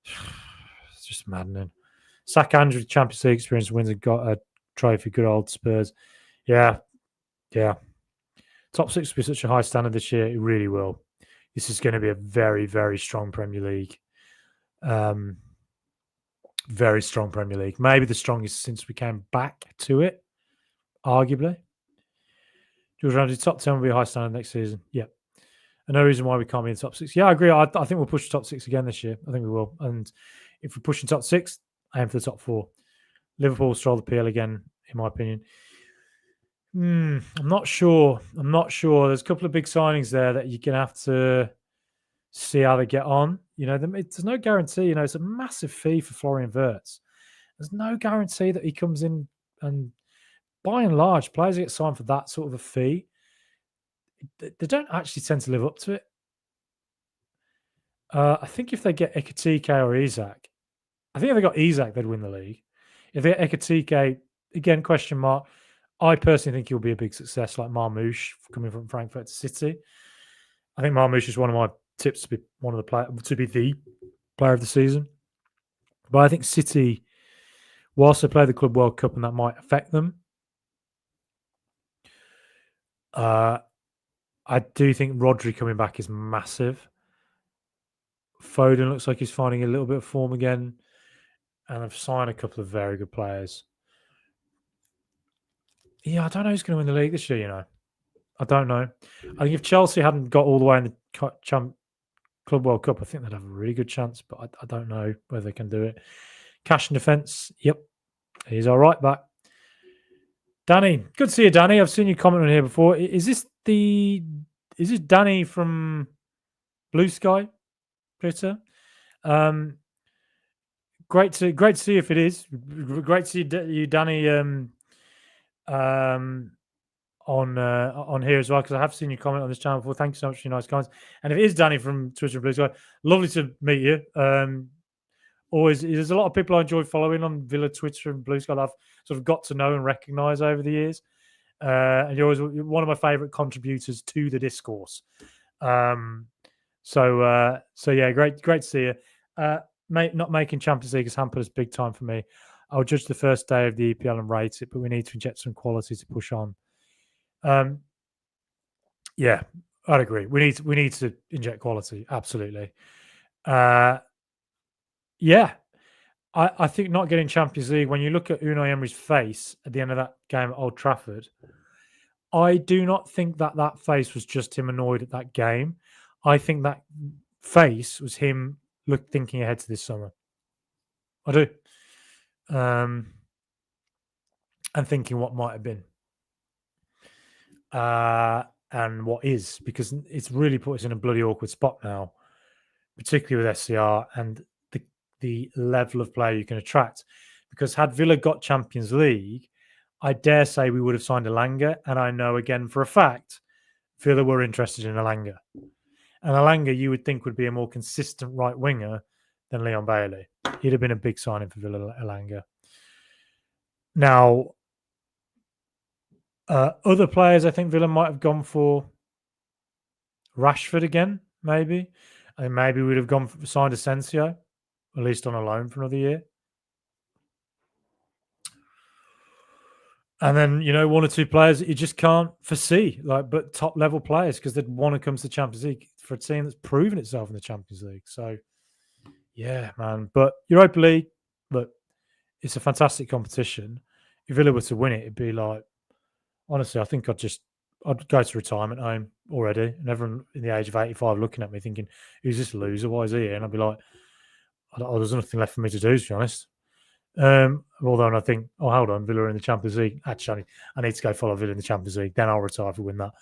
it's just maddening. Sack Andrew, Champions League experience, wins and got a trophy. Good old Spurs. Yeah. Top six will be such a high standard this year. It really will. This is going to be a very, very strong Premier League. Very strong Premier League. Maybe the strongest since we came back to it, arguably. George Ramsey, top 10 will be a high standard next season. Yep. And no reason why we can't be in the top six. Yeah, I agree. I think we'll push the top six again this year. I think we will. And if we're pushing top six, aim for the top four. Liverpool stroll the PL again, in my opinion. I'm not sure. There's a couple of big signings there that you're going to have to see how they get on. There's no guarantee. It's a massive fee for Florian Wirtz. There's no guarantee that he comes in, and by and large, players get signed for that sort of a fee. They don't actually tend to live up to it. I think if they get Ekatike or Isak, I think if they got Isak, they'd win the league. If they get Ekatike, again, question mark. I personally think he'll be a big success, like Marmoush coming from Frankfurt to City. I think Marmoush is one of my tips to be the player of the season. But I think City, whilst they play the Club World Cup and that might affect them, I do think Rodri coming back is massive. Foden looks like he's finding a little bit of form again, and I've signed a couple of very good players. Yeah, I don't know who's going to win the league this year, I don't know. I think if Chelsea hadn't got all the way in the Club World Cup, I think they'd have a really good chance, but I don't know whether they can do it. Cash and defence, yep. He's all right back. Danny, good to see you, Danny. I've seen you comment on here before. Is this Danny from Blue Sky Twitter? Great to see if it is. Great to see you, Danny, on here as well, because I have seen you comment on this channel before. Thank you so much for your nice comments. And if it is Danny from Twitter and Blue Sky, lovely to meet you. Always, there's a lot of people I enjoy following on Villa Twitter and Blue Sky that I've sort of got to know and recognise over the years. And you're always one of my favourite contributors to the discourse. So yeah, great to see you. Not making Champions League has hampered us big time for me. I'll judge the first day of the EPL and rate it, but we need to inject some quality to push on. Yeah, I'd agree. We need to inject quality. Absolutely. Yeah, I think not getting Champions League, when you look at Unai Emery's face at the end of that game at Old Trafford, I do not think that face was just him annoyed at that game. I think that face was him thinking ahead to this summer. I do. And thinking what might have been. And what is, because it's really put us in a bloody awkward spot now, particularly with SCR and the level of player you can attract. Because had Villa got Champions League, I dare say we would have signed Elanga, and I know again for a fact Villa were interested in Elanga. And Elanga, you would think, would be a more consistent right winger than Leon Bailey. He'd have been a big signing for Villa, Elanga. Now, other players, I think Villa might have gone for Rashford again, maybe. And maybe we'd have signed Asensio, at least on a loan for another year. And then, one or two players that you just can't foresee, but top level players, because they'd want to come to the Champions League for a team that's proven itself in the Champions League. So, yeah, man. But Europa League, look, it's a fantastic competition. If Villa were to win it, it'd be like, honestly, I think I'd go to retirement home already, and everyone in the age of 85 looking at me thinking, who's this loser? Why is he here? And I'd be like, there's nothing left for me to do, to be honest. Although I think, hold on, Villa are in the Champions League. Actually, I need to go follow Villa in the Champions League. Then I'll retire if we win that.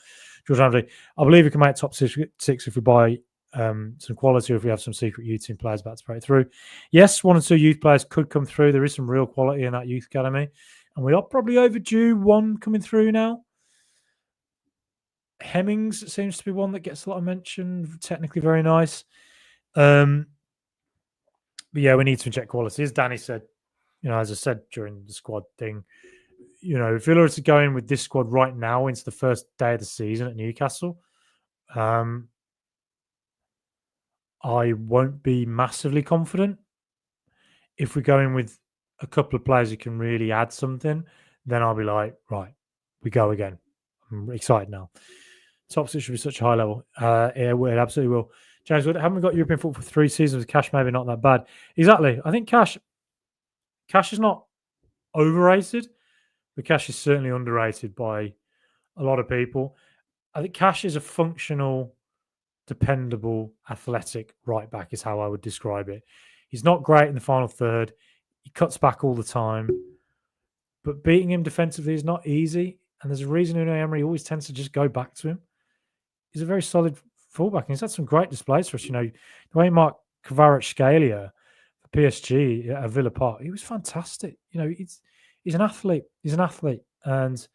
George Ramsey, I believe we can make top six if we buy some quality, or if we have some secret youth team players about to break through. Yes, 1 or 2 youth players could come through. There is some real quality in that youth academy, and we are probably overdue one coming through now. Hemmings seems to be one that gets a lot of mention. Technically very nice. But yeah, we need to inject quality. As Danny said, as I said during the squad thing, if Villa are to go in with this squad right now into the first day of the season at Newcastle, I won't be massively confident. If we go in with a couple of players who can really add something, then I'll be like, right, we go again. I'm excited now. Top six should be such a high level. Yeah, it absolutely will. James, haven't we got European football for 3 seasons with Cash? Maybe not that bad. Exactly. I think Cash is not overrated, but Cash is certainly underrated by a lot of people. I think Cash is a functional, dependable, athletic right back is how I would describe it. He's not great in the final third. He cuts back all the time, but beating him defensively is not easy. And there's a reason Unai Emery always tends to just go back to him. He's a very solid fullback, and he's had some great displays for us. The way Mark Kvaratskhelia for PSG at Villa Park, he was fantastic. He's an athlete. He's an athlete, and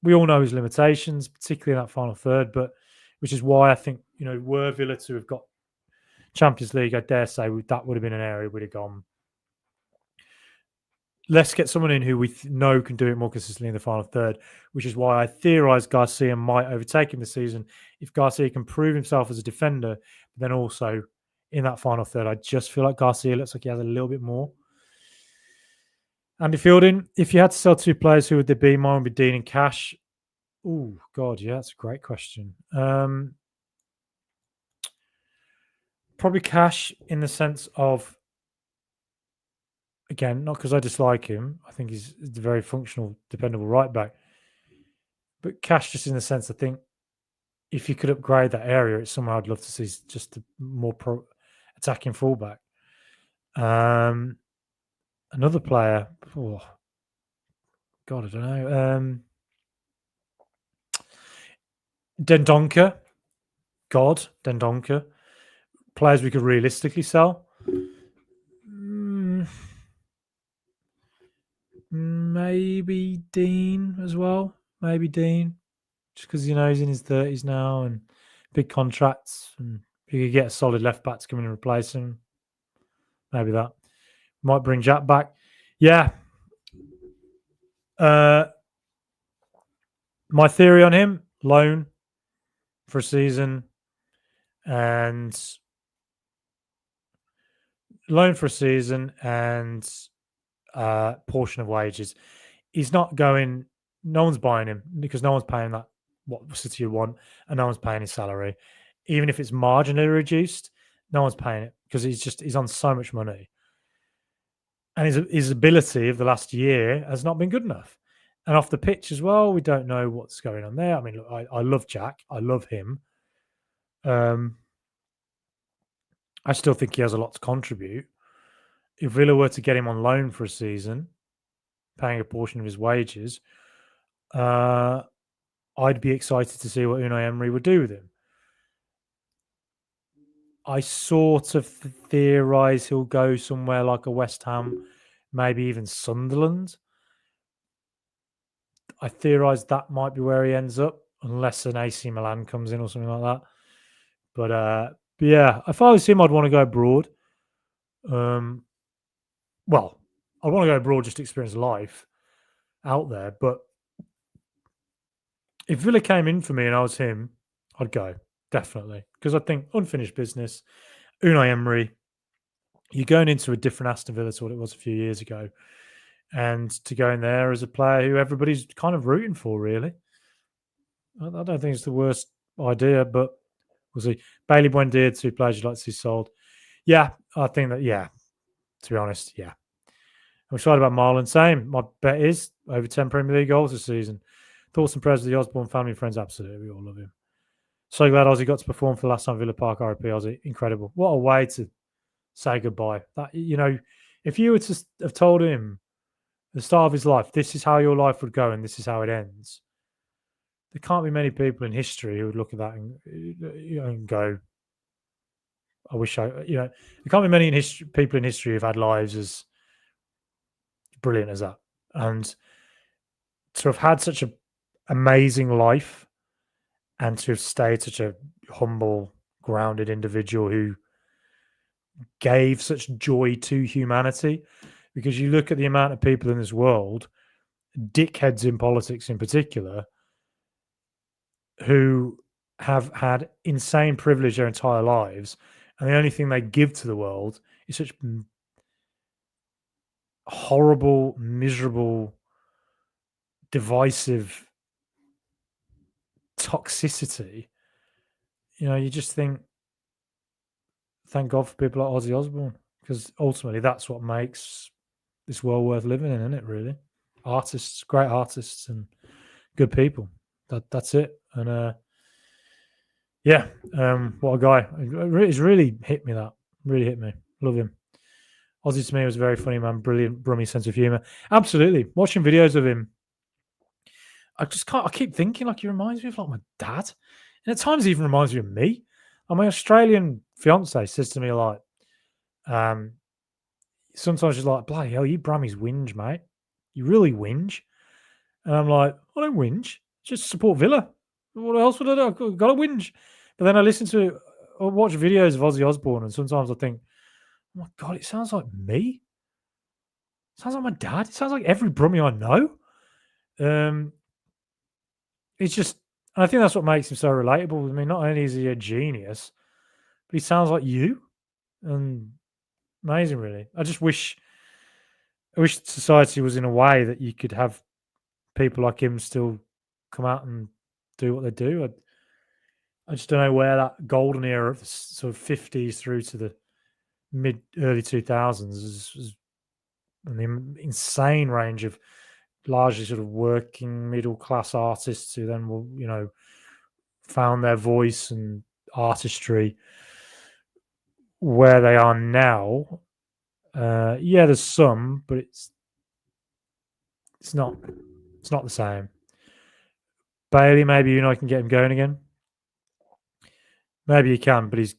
we all know his limitations, particularly in that final third. But which is why I think were Villa to have got Champions League, I dare say that would have been an area we'd have gone. Let's get someone in who we know can do it more consistently in the final third, which is why I theorise Garcia might overtake him this season if Garcia can prove himself as a defender, but then also in that final third. I just feel like Garcia looks like he has a little bit more. Andy Fielding, if you had to sell 2 players, who would they be? Mine would be Dean and Cash. Oh, God, yeah, that's a great question. Probably Cash in the sense of, again, not because I dislike him. I think he's a very functional, dependable right back. But Cash just in the sense, I think, if you could upgrade that area, it's somewhere I'd love to see just a more attacking fullback. Another player, God, I don't know. Dendoncker. Players we could realistically sell. Maybe Dean as well. Maybe Dean. Just because, he's in his 30s now and big contracts. And if you could get a solid left back to come in and replace him, maybe that. Might bring Jack back. Yeah. My theory on him, loan for a season and portion of wages. He's not going, no one's buying him because no one's paying that what City want, and no one's paying his salary. Even if it's marginally reduced, no one's paying it because he's on so much money. And his ability of the last year has not been good enough. And off the pitch as well, we don't know what's going on there. I mean, look, I love Jack. I love him. I still think he has a lot to contribute. If Villa were to get him on loan for a season, paying a portion of his wages, I'd be excited to see what Unai Emery would do with him. I sort of theorise he'll go somewhere like a West Ham, maybe even Sunderland. I theorise that might be where he ends up, unless an AC Milan comes in or something like that. But yeah, if I was him, I'd want to go abroad. Well, I want to go abroad just to experience life out there. But if Villa came in for me and I was him, I'd go, definitely. Because I think unfinished business, Unai Emery, you're going into a different Aston Villa to what it was a few years ago. And to go in there as a player who everybody's kind of rooting for, really. I don't think it's the worst idea, but we'll see. Bailey Buendia, 2 players you'd like to see sold. Yeah, I think that, to be honest, yeah. I'm excited about Marlon. Same. My bet is over 10 Premier League goals this season. Thoughts and prayers of the Osbourne family and friends. Absolutely. We all love him. So glad Ozzy got to perform for the last time Villa Park. RIP Ozzy. Incredible. What a way to say goodbye. That, If you were to have told him at the start of his life, this is how your life would go and this is how it ends, there can't be many people in history who would look at that and go, I wish there can't be many people in history who've had lives as brilliant as that. And to have had such an amazing life and to have stayed such a humble, grounded individual who gave such joy to humanity. Because you look at the amount of people in this world, dickheads in politics in particular, who have had insane privilege their entire lives, and the only thing they give to the world is such horrible, miserable, divisive toxicity. You just think, thank God for people like Ozzy Osbourne, because ultimately that's what makes this world worth living in, isn't it? Really, artists, great artists, and good people. That's it. And what a guy! It's really hit me. That really hit me. Love him. Ozzy to me was a very funny man, brilliant, brummy sense of humor. Absolutely, watching videos of him, I just can't. I keep thinking like he reminds me of like my dad, and at times he even reminds me of me. And my Australian fiance says to me like, sometimes she's like, bloody hell, you Brummies whinge, mate. You really whinge. And I'm like, I don't whinge. Just support Villa. What else would I do? I've got to whinge. But then I watch videos of Ozzy Osbourne, and sometimes I think, oh my God, it sounds like me. It sounds like my dad. It sounds like every Brummie I know. It's just, and I think that's what makes him so relatable. I mean, not only is he a genius, but he sounds like you. And amazing, really. I wish society was in a way that you could have people like him still come out and do what they do. I just don't know where that golden era of the sort of 50s through to the early 2000s is and the insane range of largely sort of working middle class artists who then will, found their voice and artistry where they are now. There's some, but it's not the same. Bailey, maybe I can get him going again. Maybe he can, but he's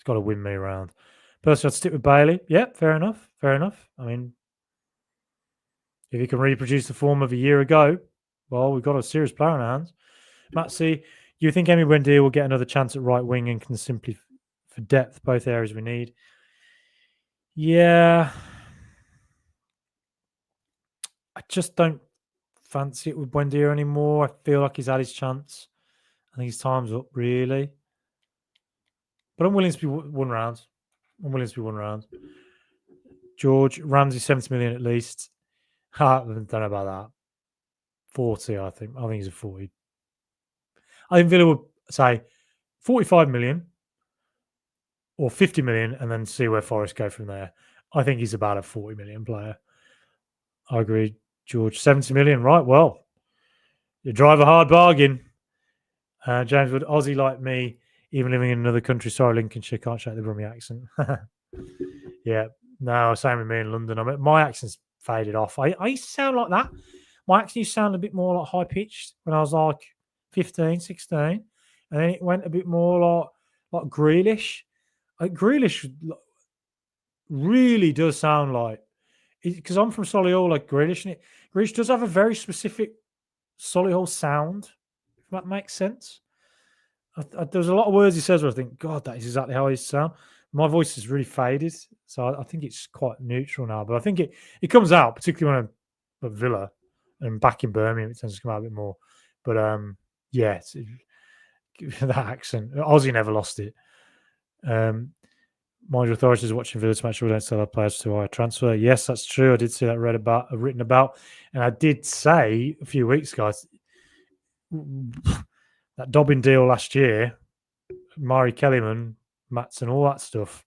got to win me around. Personally, I'd stick with Bailey. Yeah, fair enough. I mean, if he can reproduce the form of a year ago, well, we've got a serious player on our hands. Matt C, you think Emi Buendia will get another chance at right wing and can simply, for depth, both areas we need? Yeah. I just don't fancy it with Buendia anymore. I feel like he's had his chance. I think his time's up, really. But I'm willing to be one round. George, Ramsey, 70 million at least. I don't know about that. 40, I think. I think he's a 40. I think Villa would say 45 million or 50 million and then see where Forest go from there. I think he's about a 40 million player. I agree, George. 70 million, right? Well, you drive a hard bargain. James Wood, Aussie like me, even living in another country. Sorry, Lincolnshire, can't shake the Brummie accent. Yeah, no, same with me in London. I mean, my accent's faded off. I used to sound like that. My accent used to sound a bit more like high pitched when I was like 15, 16. And then it went a bit more like Grealish. Like Grealish really does sound like, because I'm from Solihull, like Grealish, and Grealish does have a very specific Solihull sound, if that makes sense. There's a lot of words he says where I think, God, that is exactly how he sound. My voice is really faded, so I think it's quite neutral now. But I think it comes out, particularly when I'm at Villa and back in Birmingham, it tends to come out a bit more. But that accent, Ozzy never lost it. Mind your authorities watching Villa to make sure we don't sell our players to higher transfer. Yes, that's true. I did see that written about, and I did say a few weeks ago that Dobbin deal last year, Mari Kellyman, Matson, all that stuff.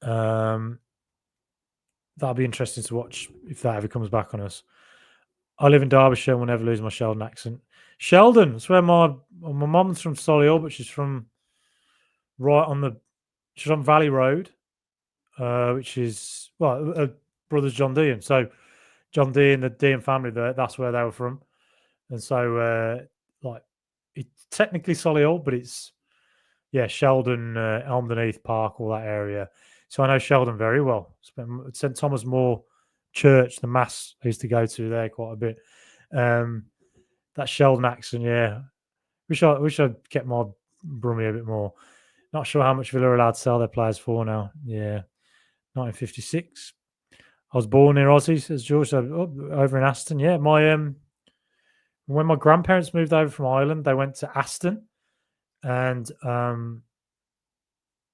That'll be interesting to watch if that ever comes back on us. I live in Derbyshire and will never lose my Sheldon accent. Sheldon, that's where my mum's from Solihull, but she's from she's on Valley Road. which is brothers John Dean. So John Dean, the Dean family, that's where they were from, and so it's technically Solihull, but it's Sheldon, Elmden Heath Park, all that area. So I know Sheldon very well. Spent St Thomas More Church, the mass I used to go to there quite a bit. That Sheldon accent, yeah. Wish I'd kept my Brummie a bit more. Not sure how much Villa are allowed to sell their players for now. Yeah, 1956. I was born near Ozzy, says George, over in Aston. Yeah, when my grandparents moved over from Ireland, they went to Aston, and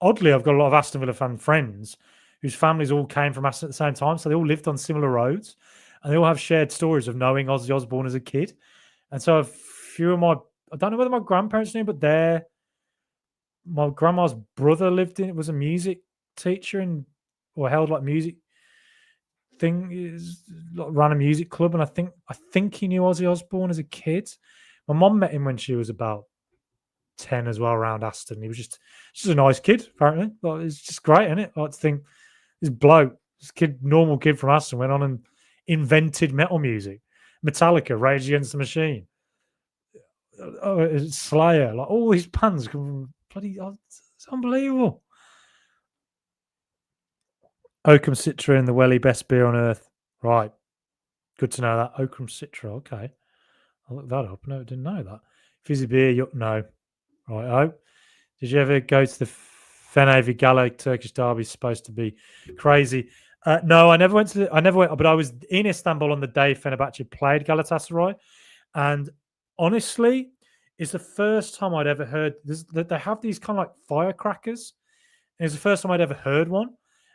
oddly, I've got a lot of Aston Villa fan friends whose families all came from Aston at the same time, so they all lived on similar roads, and they all have shared stories of knowing Ozzy Osbourne as a kid. And so a few of I don't know whether my grandparents knew, but my grandma's brother was a music teacher or held like music ran a music club, and I think he knew Ozzy Osbourne as a kid. My mom met him when she was about 10 as well, around Aston. He was just a nice kid, apparently. Like, it's just great, isn't it? I like to think this bloke, normal kid from Aston, went on and invented metal music. Metallica, Rage Against the Machine, Slayer, like all these bands bloody, it's unbelievable. Oakham Citra in the Welly, best beer on earth. Right. Good to know that. Oakham Citra, okay. I'll look that up. No, I didn't know that. Fizzy beer, no. Right. Oh, did you ever go to the Fenevi Gala Turkish derby? Supposed to be crazy. No, I never went but I was in Istanbul on the day Fenerbahce played Galatasaray, and honestly, it's the first time I'd ever heard that they have these kind of like firecrackers. And it's the first time I'd ever heard one,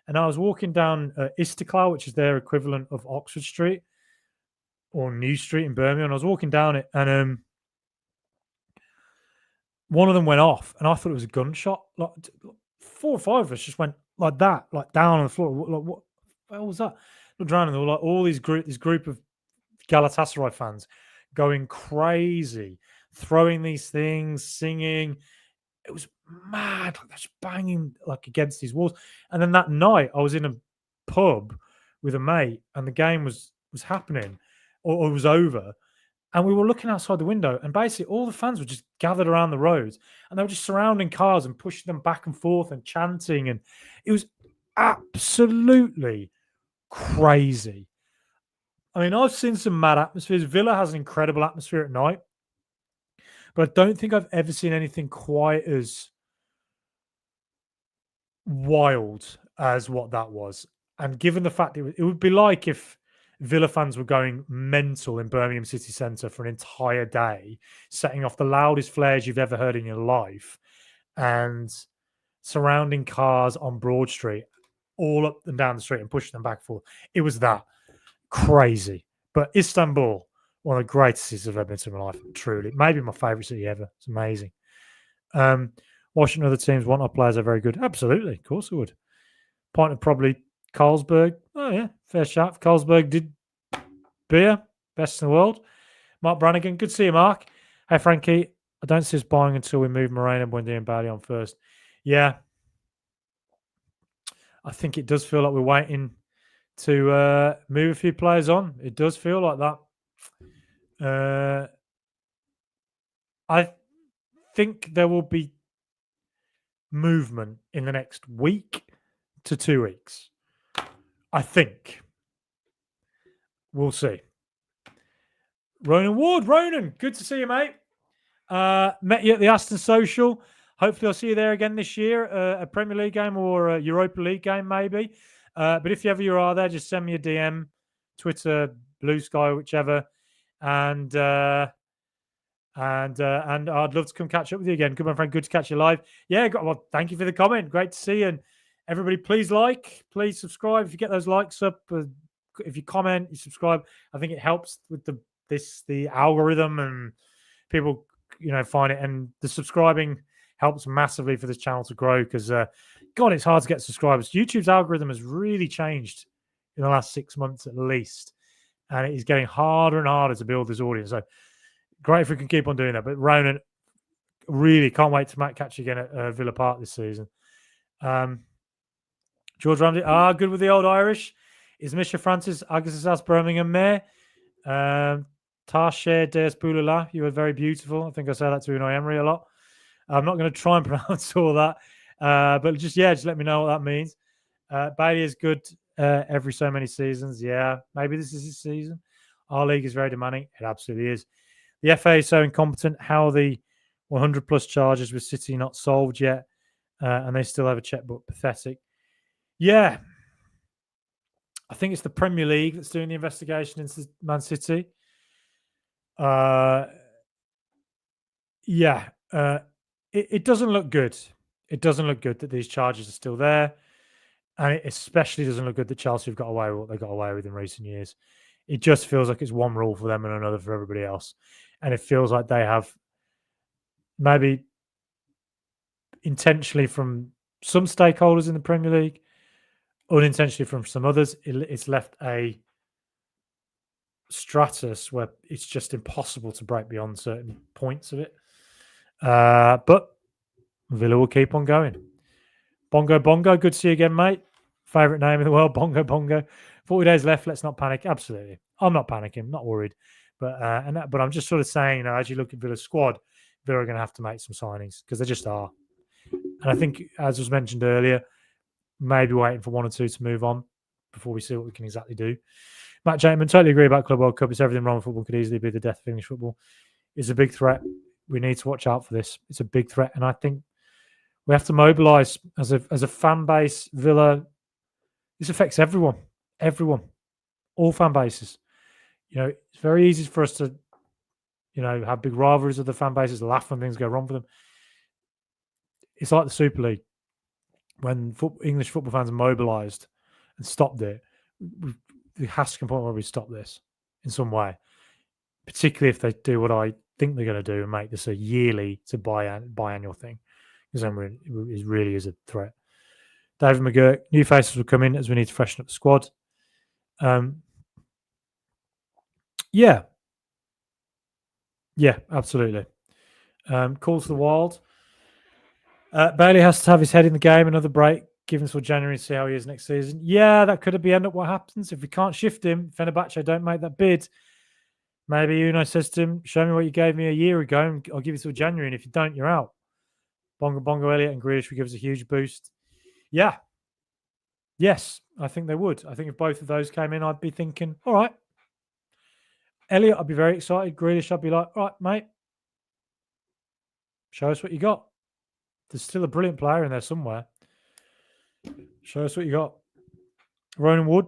and I was walking down Istiklal, which is their equivalent of Oxford Street or New Street in Birmingham. And I was walking down it, and one of them went off, and I thought it was a gunshot. Like 4 or 5 of us just went like that, like down on the floor. Like, what the hell was that? Looked around, and there were like all this group of Galatasaray fans going crazy, throwing these things, singing. It was mad, like just banging like against these walls. And then that night, I was in a pub with a mate, and the game was happening, or it was over. And we were looking outside the window, and basically all the fans were just gathered around the roads, and they were just surrounding cars and pushing them back and forth and chanting. And it was absolutely crazy. I mean, I've seen some mad atmospheres. Villa has an incredible atmosphere at night, but I don't think I've ever seen anything quite as wild as what that was. And given the fact it would be like if Villa fans were going mental in Birmingham city centre for an entire day, setting off the loudest flares you've ever heard in your life, and surrounding cars on Broad Street, all up and down the street, and pushing them back and forth. It was that crazy. But Istanbul, one of the greatest cities I've ever been to in my life, truly. Maybe my favourite city ever. It's amazing. Washington other teams want our players are very good. Absolutely. Of course I would. Point of probably Carlsberg. Oh, yeah. Fair shout. Carlsberg did beer. Best in the world. Mark Brannigan. Good to see you, Mark. Hey, Frankie. I don't see us buying until we move Moreno, Buendia and Bailey on first. Yeah. I think it does feel like we're waiting to move a few players on. It does feel like that. I think there will be movement in the next week to 2 weeks. I think. We'll see. Ronan Ward. Ronan, good to see you, mate. Met you at the Aston Social. Hopefully I'll see you there again this year, a Premier League game or a Europa League game maybe. But if you are there, just send me a DM, Twitter, Blue Sky, whichever. And I'd love to come catch up with you again. Good, my friend. Good to catch you live. Yeah, well, thank you for the comment. Great to see you. And everybody, please please subscribe. If you get those likes up, if you comment, you subscribe. I think it helps with the algorithm, and people, find it. And the subscribing helps massively for this channel to grow, because, God, it's hard to get subscribers. YouTube's algorithm has really changed in the last 6 months at least, and it is getting harder and harder to build this audience. So great if we can keep on doing that. But Ronan, really can't wait to catch you again at Villa Park this season. George Ramsey. Good with the old Irish. Is Misha Francis Agasas Birmingham Mayor? Tarshe Des Boulala. You were very beautiful. I think I say that to Unai Emery a lot. I'm not going to try and pronounce all that. But just let me know what that means. Bailey is good every so many seasons. Yeah, maybe this is his season. Our league is very demanding. It absolutely is. The FA is so incompetent. How are the 100 plus charges with City not solved yet? And they still have a checkbook. Pathetic. Yeah. I think it's the Premier League that's doing the investigation into Man City. It doesn't look good. It doesn't look good that these charges are still there. And it especially doesn't look good that Chelsea have got away with what they got away with in recent years. It just feels like it's one rule for them and another for everybody else. And it feels like they have maybe intentionally from some stakeholders in the Premier League, unintentionally from some others, it's left a stratus where it's just impossible to break beyond certain points of it. But Villa will keep on going. Bongo Bongo, good to see you again, mate. Favorite name in the world, Bongo Bongo. 40 days left. Let's not panic. Absolutely, I'm not panicking. Not worried. But but I'm just sort of saying, as you look at Villa's squad, Villa are going to have to make some signings because they just are. And I think, as was mentioned earlier, maybe waiting for one or two to move on before we see what we can exactly do. Matt Jackman, totally agree about Club World Cup. It's everything wrong with football. Could easily be the death of English football. It's a big threat. We need to watch out for this. It's a big threat, and I think we have to mobilise as a fan base. Villa. This affects everyone, all fan bases. It's very easy for us to, have big rivalries with the fan bases, laugh when things go wrong for them. It's like the Super League. When English football fans are mobilised and stopped it, it has to come to a point where we stop this in some way, particularly if they do what I think they're going to do and make this a yearly to biannual thing, because then it really is a threat. David McGurk, new faces will come in as we need to freshen up the squad. Yeah, absolutely. Call to the wild. Bailey has to have his head in the game. Another break. Give him till January and see how he is next season. Yeah, that could be end up what happens if we can't shift him. Fenerbahce don't make that bid. Maybe Unai says to him, "Show me what you gave me a year ago, and I'll give you till January. And if you don't, you're out." Bongo, Elliott, and Grealish would give us a huge boost. Yeah. Yes, I think they would. I think if both of those came in, I'd be thinking, all right. Elliott, I'd be very excited. Grealish, I'd be like, all right, mate, show us what you got. There's still a brilliant player in there somewhere. Show us what you got. Ronan Wood,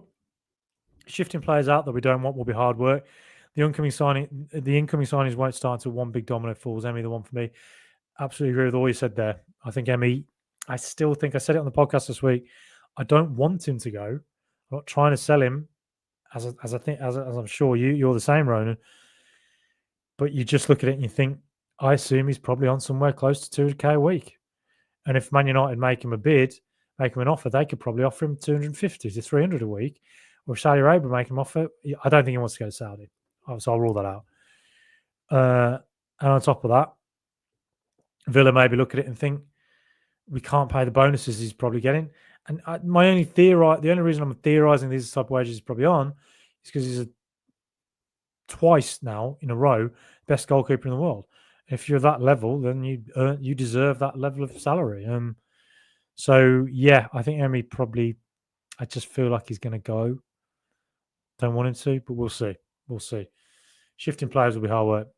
shifting players out that we don't want will be hard work. The incoming signings won't start until one big domino falls. Emmy, the one for me. Absolutely agree with all you said there. I think Emmy, I still think I said it on the podcast this week. I don't want him to go. I'm not trying to sell him, as I'm sure you're the same, Ronan. But you just look at it and you think, I assume he's probably on somewhere close to 200k a week. And if Man United make him a bid, make him an offer, they could probably offer him 250 to 300 a week. Or if Saudi Arabia make him offer, I don't think he wants to go to Saudi. So I'll rule that out. And on top of that, Villa maybe look at it and think, we can't pay the bonuses he's probably getting. And the only reason I'm theorising these type of wages is probably on is because he's twice now in a row best goalkeeper in the world. If you're that level, then you deserve that level of salary. So yeah, I think Emery probably. I just feel like he's going to go. Don't want him to, but we'll see. We'll see. Shifting players will be hard work.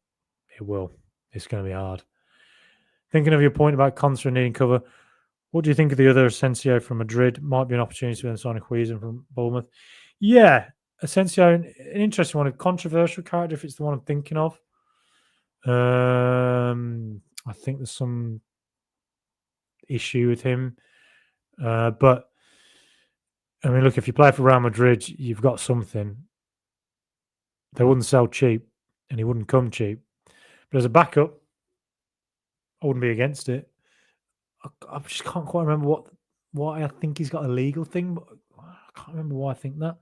It will. It's going to be hard. Thinking of your point about Contra needing cover, what do you think of the other Asensio from Madrid? Might be an opportunity to sign a Huijsen from Bournemouth. Yeah, Asensio, an interesting one, a controversial character if it's the one I'm thinking of. I think there's some issue with him. But, I mean, look, if you play for Real Madrid, you've got something. They wouldn't sell cheap, and he wouldn't come cheap. But as a backup, I wouldn't be against it. I just can't quite remember why I think he's got a legal thing, but I can't remember why I think that.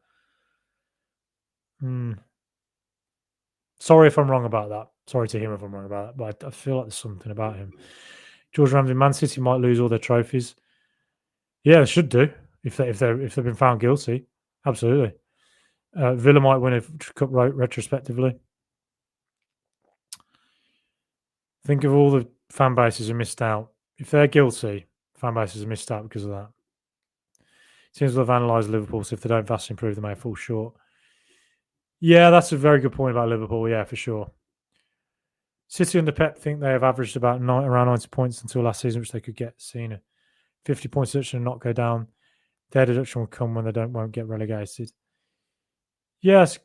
Sorry if I'm wrong about that. Sorry to him if I'm wrong about that, but I feel like there's something about him. George Ramsey, Man City might lose all their trophies. Yeah, they should do. if they've been found guilty. Absolutely. Villa might win a cup retrospectively. Think of all the fan bases who missed out. If they're guilty, fan bases are missed out because of that. Seems we've analysed Liverpool, so if they don't vastly improve, they may fall short. Yeah, that's a very good point about Liverpool. Yeah, for sure. City under Pep think they have averaged about around 90 points until last season, which they could get seen a 50 points deduction and not go down. Their deduction will come when they won't get relegated. Yes,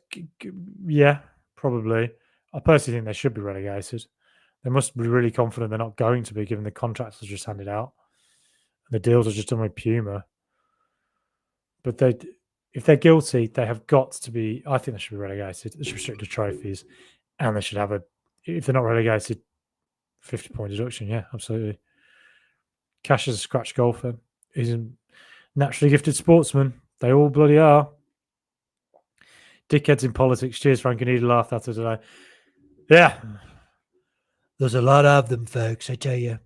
yeah, probably. I personally think they should be relegated. They must be really confident they're not going to be, given the contracts are just handed out. The deals are just done with Puma. But if they're guilty, they have got to be. I think they should be relegated. They should restrict the trophies, and they should have if they're not relegated, 50-point deduction. Yeah, absolutely. Cash is a scratch golfer. He's a naturally gifted sportsman. They all bloody are. Dickheads in politics. Cheers, Frank. I need to laugh at it today. Yeah. There's a lot of them, folks, I tell you.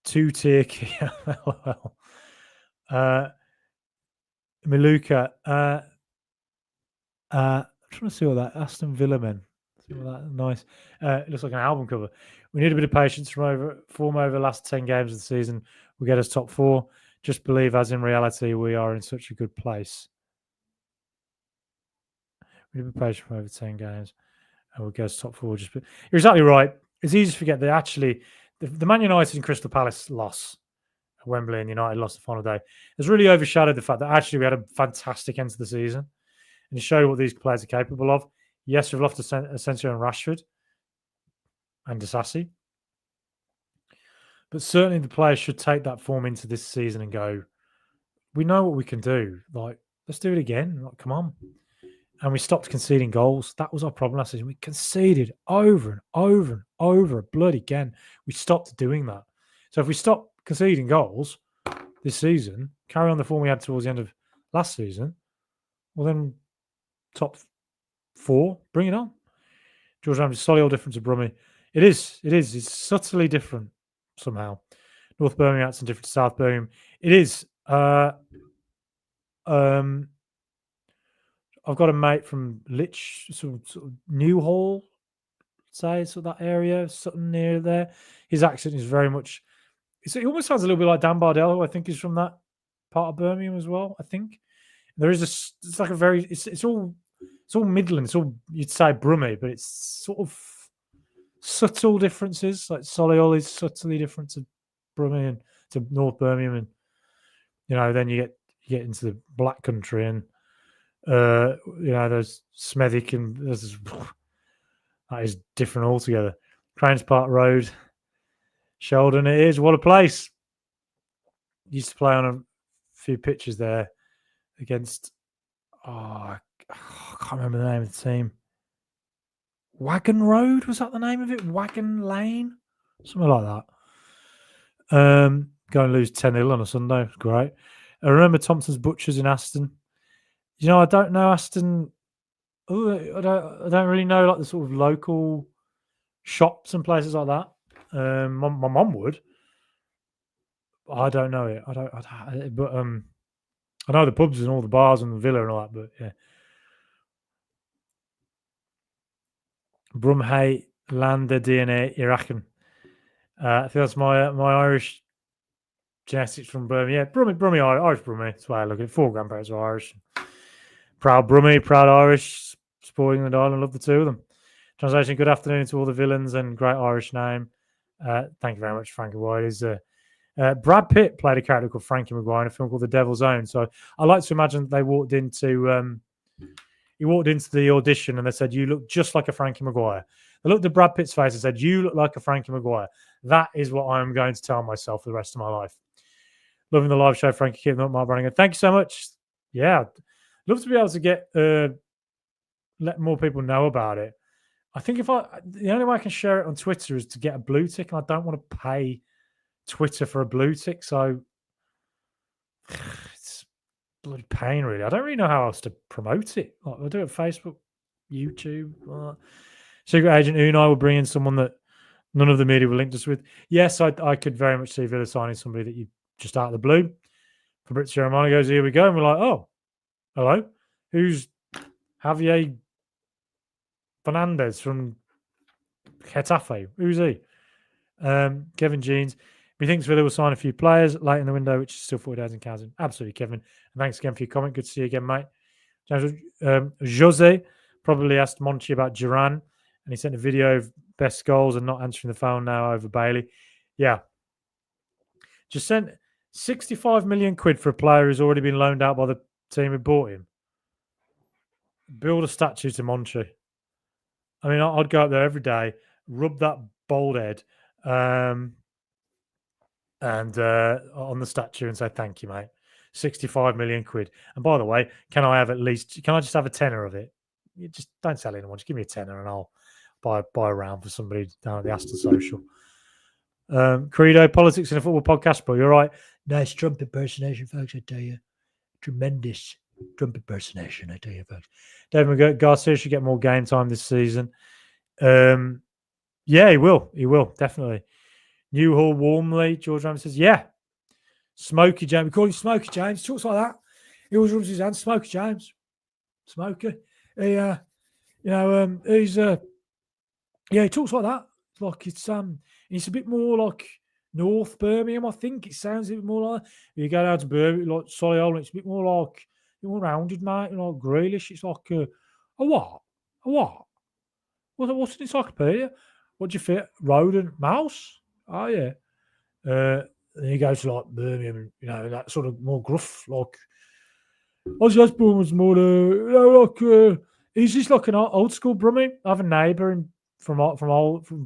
Two-tier. Well. Maluka. I'm trying to see what that Aston Villa men. See what that nice. It looks like an album cover. We need a bit of patience form over the last 10 games of the season. We'll get us top 4. Just believe, as in reality, we are in such a good place. We need a bit of patience for over 10 games, and we'll get us top 4. You're exactly right. It's easy to forget that actually the Man United and Crystal Palace loss at Wembley and United lost the final day has really overshadowed the fact that actually we had a fantastic end to the season. And it showed what these players are capable of. Yes, we've lost Asensio and Rashford and Disasi. But certainly the players should take that form into this season and go, we know what we can do. Like, let's do it again. Like, come on. And we stopped conceding goals. That was our problem last season. We conceded over and over and over bloody again. We stopped doing that. So if we stop conceding goals this season, carry on the form we had towards the end of last season, well then top 4, bring it on. George Ramsey, solid different to Brummie. It is. It's subtly different somehow. North Birmingham accent different to South Birmingham. It is. I've got a mate from sort of Newhall, say, sort of that area, something near there. His accent is very much. It almost sounds a little bit like Dan Bardell, who I think is from that part of Birmingham as well. I think there is it's like a very. It's all Midland. It's all, you'd say, Brummie, but it's sort of subtle differences. Like Solihull is subtly different to Brummie and to North Birmingham, and then you get into the Black Country and. There's Smethwick and that is different altogether. Cranes Park Road, Sheldon, it is. What a place. Used to play on a few pitches there against, I can't remember the name of the team. Wagon Road, was that the name of it? Wagon Lane? Something like that. Go and lose 10-0 on a Sunday. It was great. I remember Thompson's Butchers in Aston. I don't know Aston. I don't really know like the sort of local shops and places like that. My mum would. I don't know it. But I know the pubs and all the bars and the villa and all that. But yeah, Brumhay Landa DNA Irakan. I think that's my Irish genetics from Birmingham. Yeah, Brummie, Irish Brummie. That's why I look at it. 4 grandparents are Irish. Proud Brummie, proud Irish, sporting the Island. Love the 2 of them. Translation: good afternoon to all the villains and great Irish name. Thank you very much, Frankie White. Brad Pitt played a character called Frankie Maguire in a film called The Devil's Own. So I like to imagine that they walked into the audition and they said, "You look just like a Frankie Maguire." They looked at Brad Pitt's face and said, "You look like a Frankie Maguire." That is what I'm going to tell myself for the rest of my life. Loving the live show, Frankie. Keep them up, Mark Brannigan. Thank you so much. Yeah, love to be able to get let more people know about it. I think the only way I can share it on Twitter is to get a blue tick, and I don't want to pay Twitter for a blue tick, so it's bloody pain, really. I don't really know how else to promote it. Like, I'll do it on Facebook, YouTube. Secret Agent Unai will bring in someone that none of the media will link us with. Yes, I could very much see Villa signing somebody that you just out of the blue. Fabrizio Romano goes, here we go. And we're like, oh, hello. Who's Javier Fernandez from Getafe? Who's he? Kevin Jeans. He thinks Villa will sign a few players late in the window, which is still 40 days in Kazan. Absolutely, Kevin. And thanks again for your comment. Good to see you again, mate. Jose probably asked Monchi about Duran, and he sent a video of best goals and not answering the phone now over Bailey. Yeah. Just sent 65 million quid for a player who's already been loaned out by the team who bought him. Build a statue to Monchi. I mean, I'd go up there every day, rub that bald head and on the statue and say, thank you, mate. 65 million quid. And by the way, can I just have a tenner of it? You just don't sell anyone. Just give me a tenner and I'll buy a round for somebody down at the Aston Social. Credo, politics in a football podcast, but you're right. Nice Trump impersonation, folks, I tell you. Tremendous Trump impersonation, I tell you, folks. David Garcia should get more game time this season. Yeah, he will. He will, definitely. Newhall warmly. George Ramsey says, yeah. Smokey James. We call him Smokey James. He talks like that. He always rubs his hands. Smokey James. Smokey. He, he's, he talks like that. Like it's a bit more like North Birmingham, I think. It sounds a bit more like, you go down to Birmingham, like Solihull, it's a bit more like, more rounded, mate, like Grealish. It's like, a what? A what? What's an encyclopedia? What do you fit? Rodent? Mouse? Oh, yeah. Then he goes to like Birmingham, that sort of more gruff, like Ozzy Osbourne was more, he's just like an old school Brummie. I have a neighbour from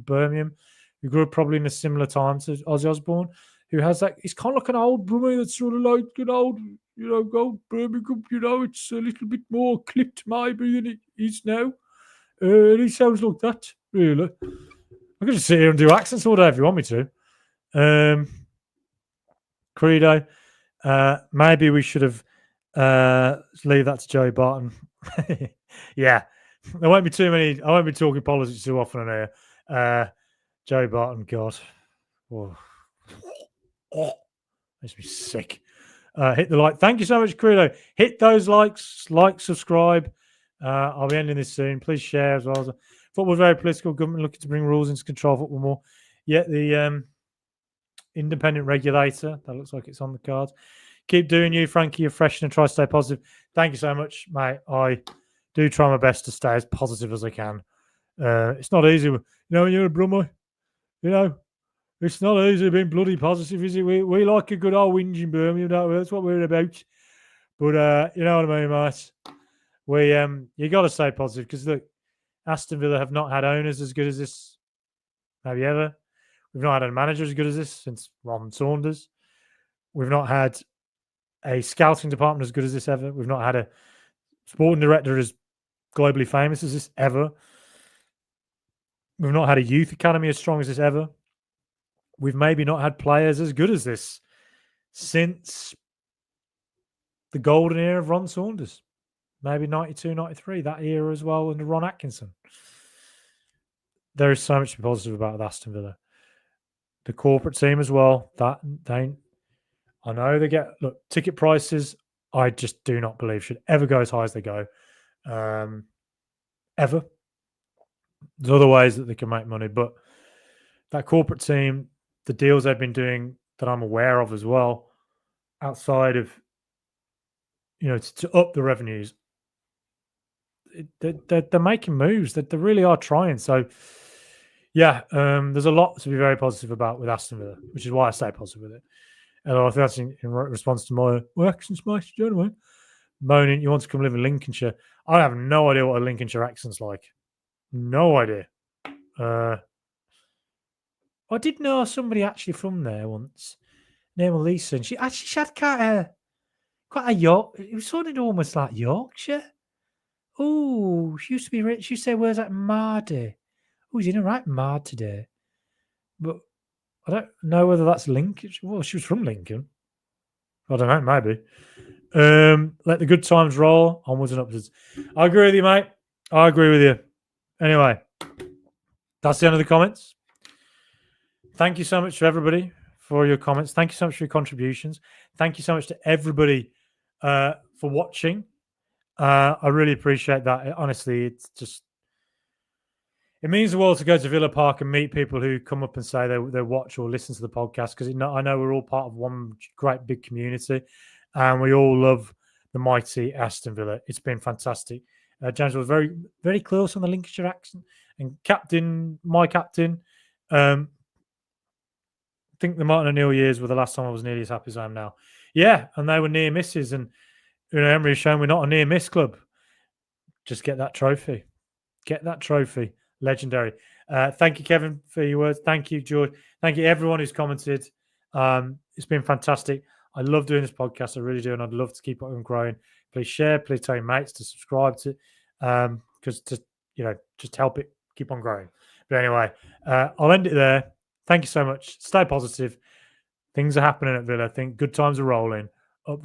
Birmingham who grew up probably in a similar time to Ozzy Osbourne, who has that. He's kind of like an old Brummie that's sort of like an old, old Birmingham. It's a little bit more clipped maybe than it is now. And he sounds like that, really. I could just sit here and do accents all day if you want me to. Credo. Maybe we should have leave that to Joey Barton. Yeah. There won't be too many. I won't be talking politics too often on here. Joey Barton, God. Oh. Makes me sick. Hit the like. Thank you so much, Credo. Hit those likes, subscribe. I'll be ending this soon. Please share as well. Football's very political. Government looking to bring rules into control football more. Yeah, the independent regulator. That looks like it's on the cards. Keep doing you, Frankie. You're fresh and try to stay positive. Thank you so much, mate. I do try my best to stay as positive as I can. It's not easy. When you're a Brummer, it's not easy being bloody positive, is it? We like a good old whinge in Birmingham, don't we? That's what we're about. But you know what I mean, mate? You got to stay positive because look, Aston Villa have not had owners as good as this, maybe ever. We've not had a manager as good as this since Ron Saunders. We've not had a scouting department as good as this ever. We've not had a sporting director as globally famous as this ever. We've not had a youth academy as strong as this ever. We've maybe not had players as good as this since the golden era of Ron Saunders. Maybe 92, 93, that era as well under Ron Atkinson. There is so much to be positive about with Aston Villa. The corporate team as well. I know they get ticket prices. I just do not believe should ever go as high as they go, ever. There's other ways that they can make money, but that corporate team, the deals they've been doing that I'm aware of as well, outside of to up the revenues, they're making moves. They really are trying. So. Yeah, there's a lot to be very positive about with Aston Villa, which is why I stay positive with it. And I think that's in response to my accent's nice, gentlemen. Moaning, you want to come live in Lincolnshire. I have no idea what a Lincolnshire accent's like. No idea. I did know somebody actually from there once, named Lisa, and she had quite a York. It was sort of almost like Yorkshire. Oh, she used to be rich. She used to say words like Mardy. Oh, he's in a right mad today. But I don't know whether that's Lincoln. Well, she was from Lincoln. I don't know, maybe. Let the good times roll, onwards and upwards. I agree with you, mate. I agree with you. Anyway, that's the end of the comments. Thank you so much to everybody for all your comments. Thank you so much for your contributions. Thank you so much to everybody for watching. I really appreciate that. Honestly, it's just, it means the world to go to Villa Park and meet people who come up and say they watch or listen to the podcast, because I know we're all part of one great big community, and we all love the mighty Aston Villa. It's been fantastic. James was very, very close on the Lincolnshire accent, and my captain. I think the Martin O'Neill years were the last time I was nearly as happy as I am now. Yeah, and they were near misses, and Emery has shown we're not a near miss club. Just get that trophy. Get that trophy. Legendary. Thank you, Kevin, for your words. Thank you, George. Thank you, everyone who's commented. It's been fantastic. I love doing this podcast. I really do, and I'd love to keep on growing. Please share. Please tell your mates to subscribe to, because just help it keep on growing. But anyway, I'll end it there. Thank you so much. Stay positive. Things are happening at Villa. I think good times are rolling.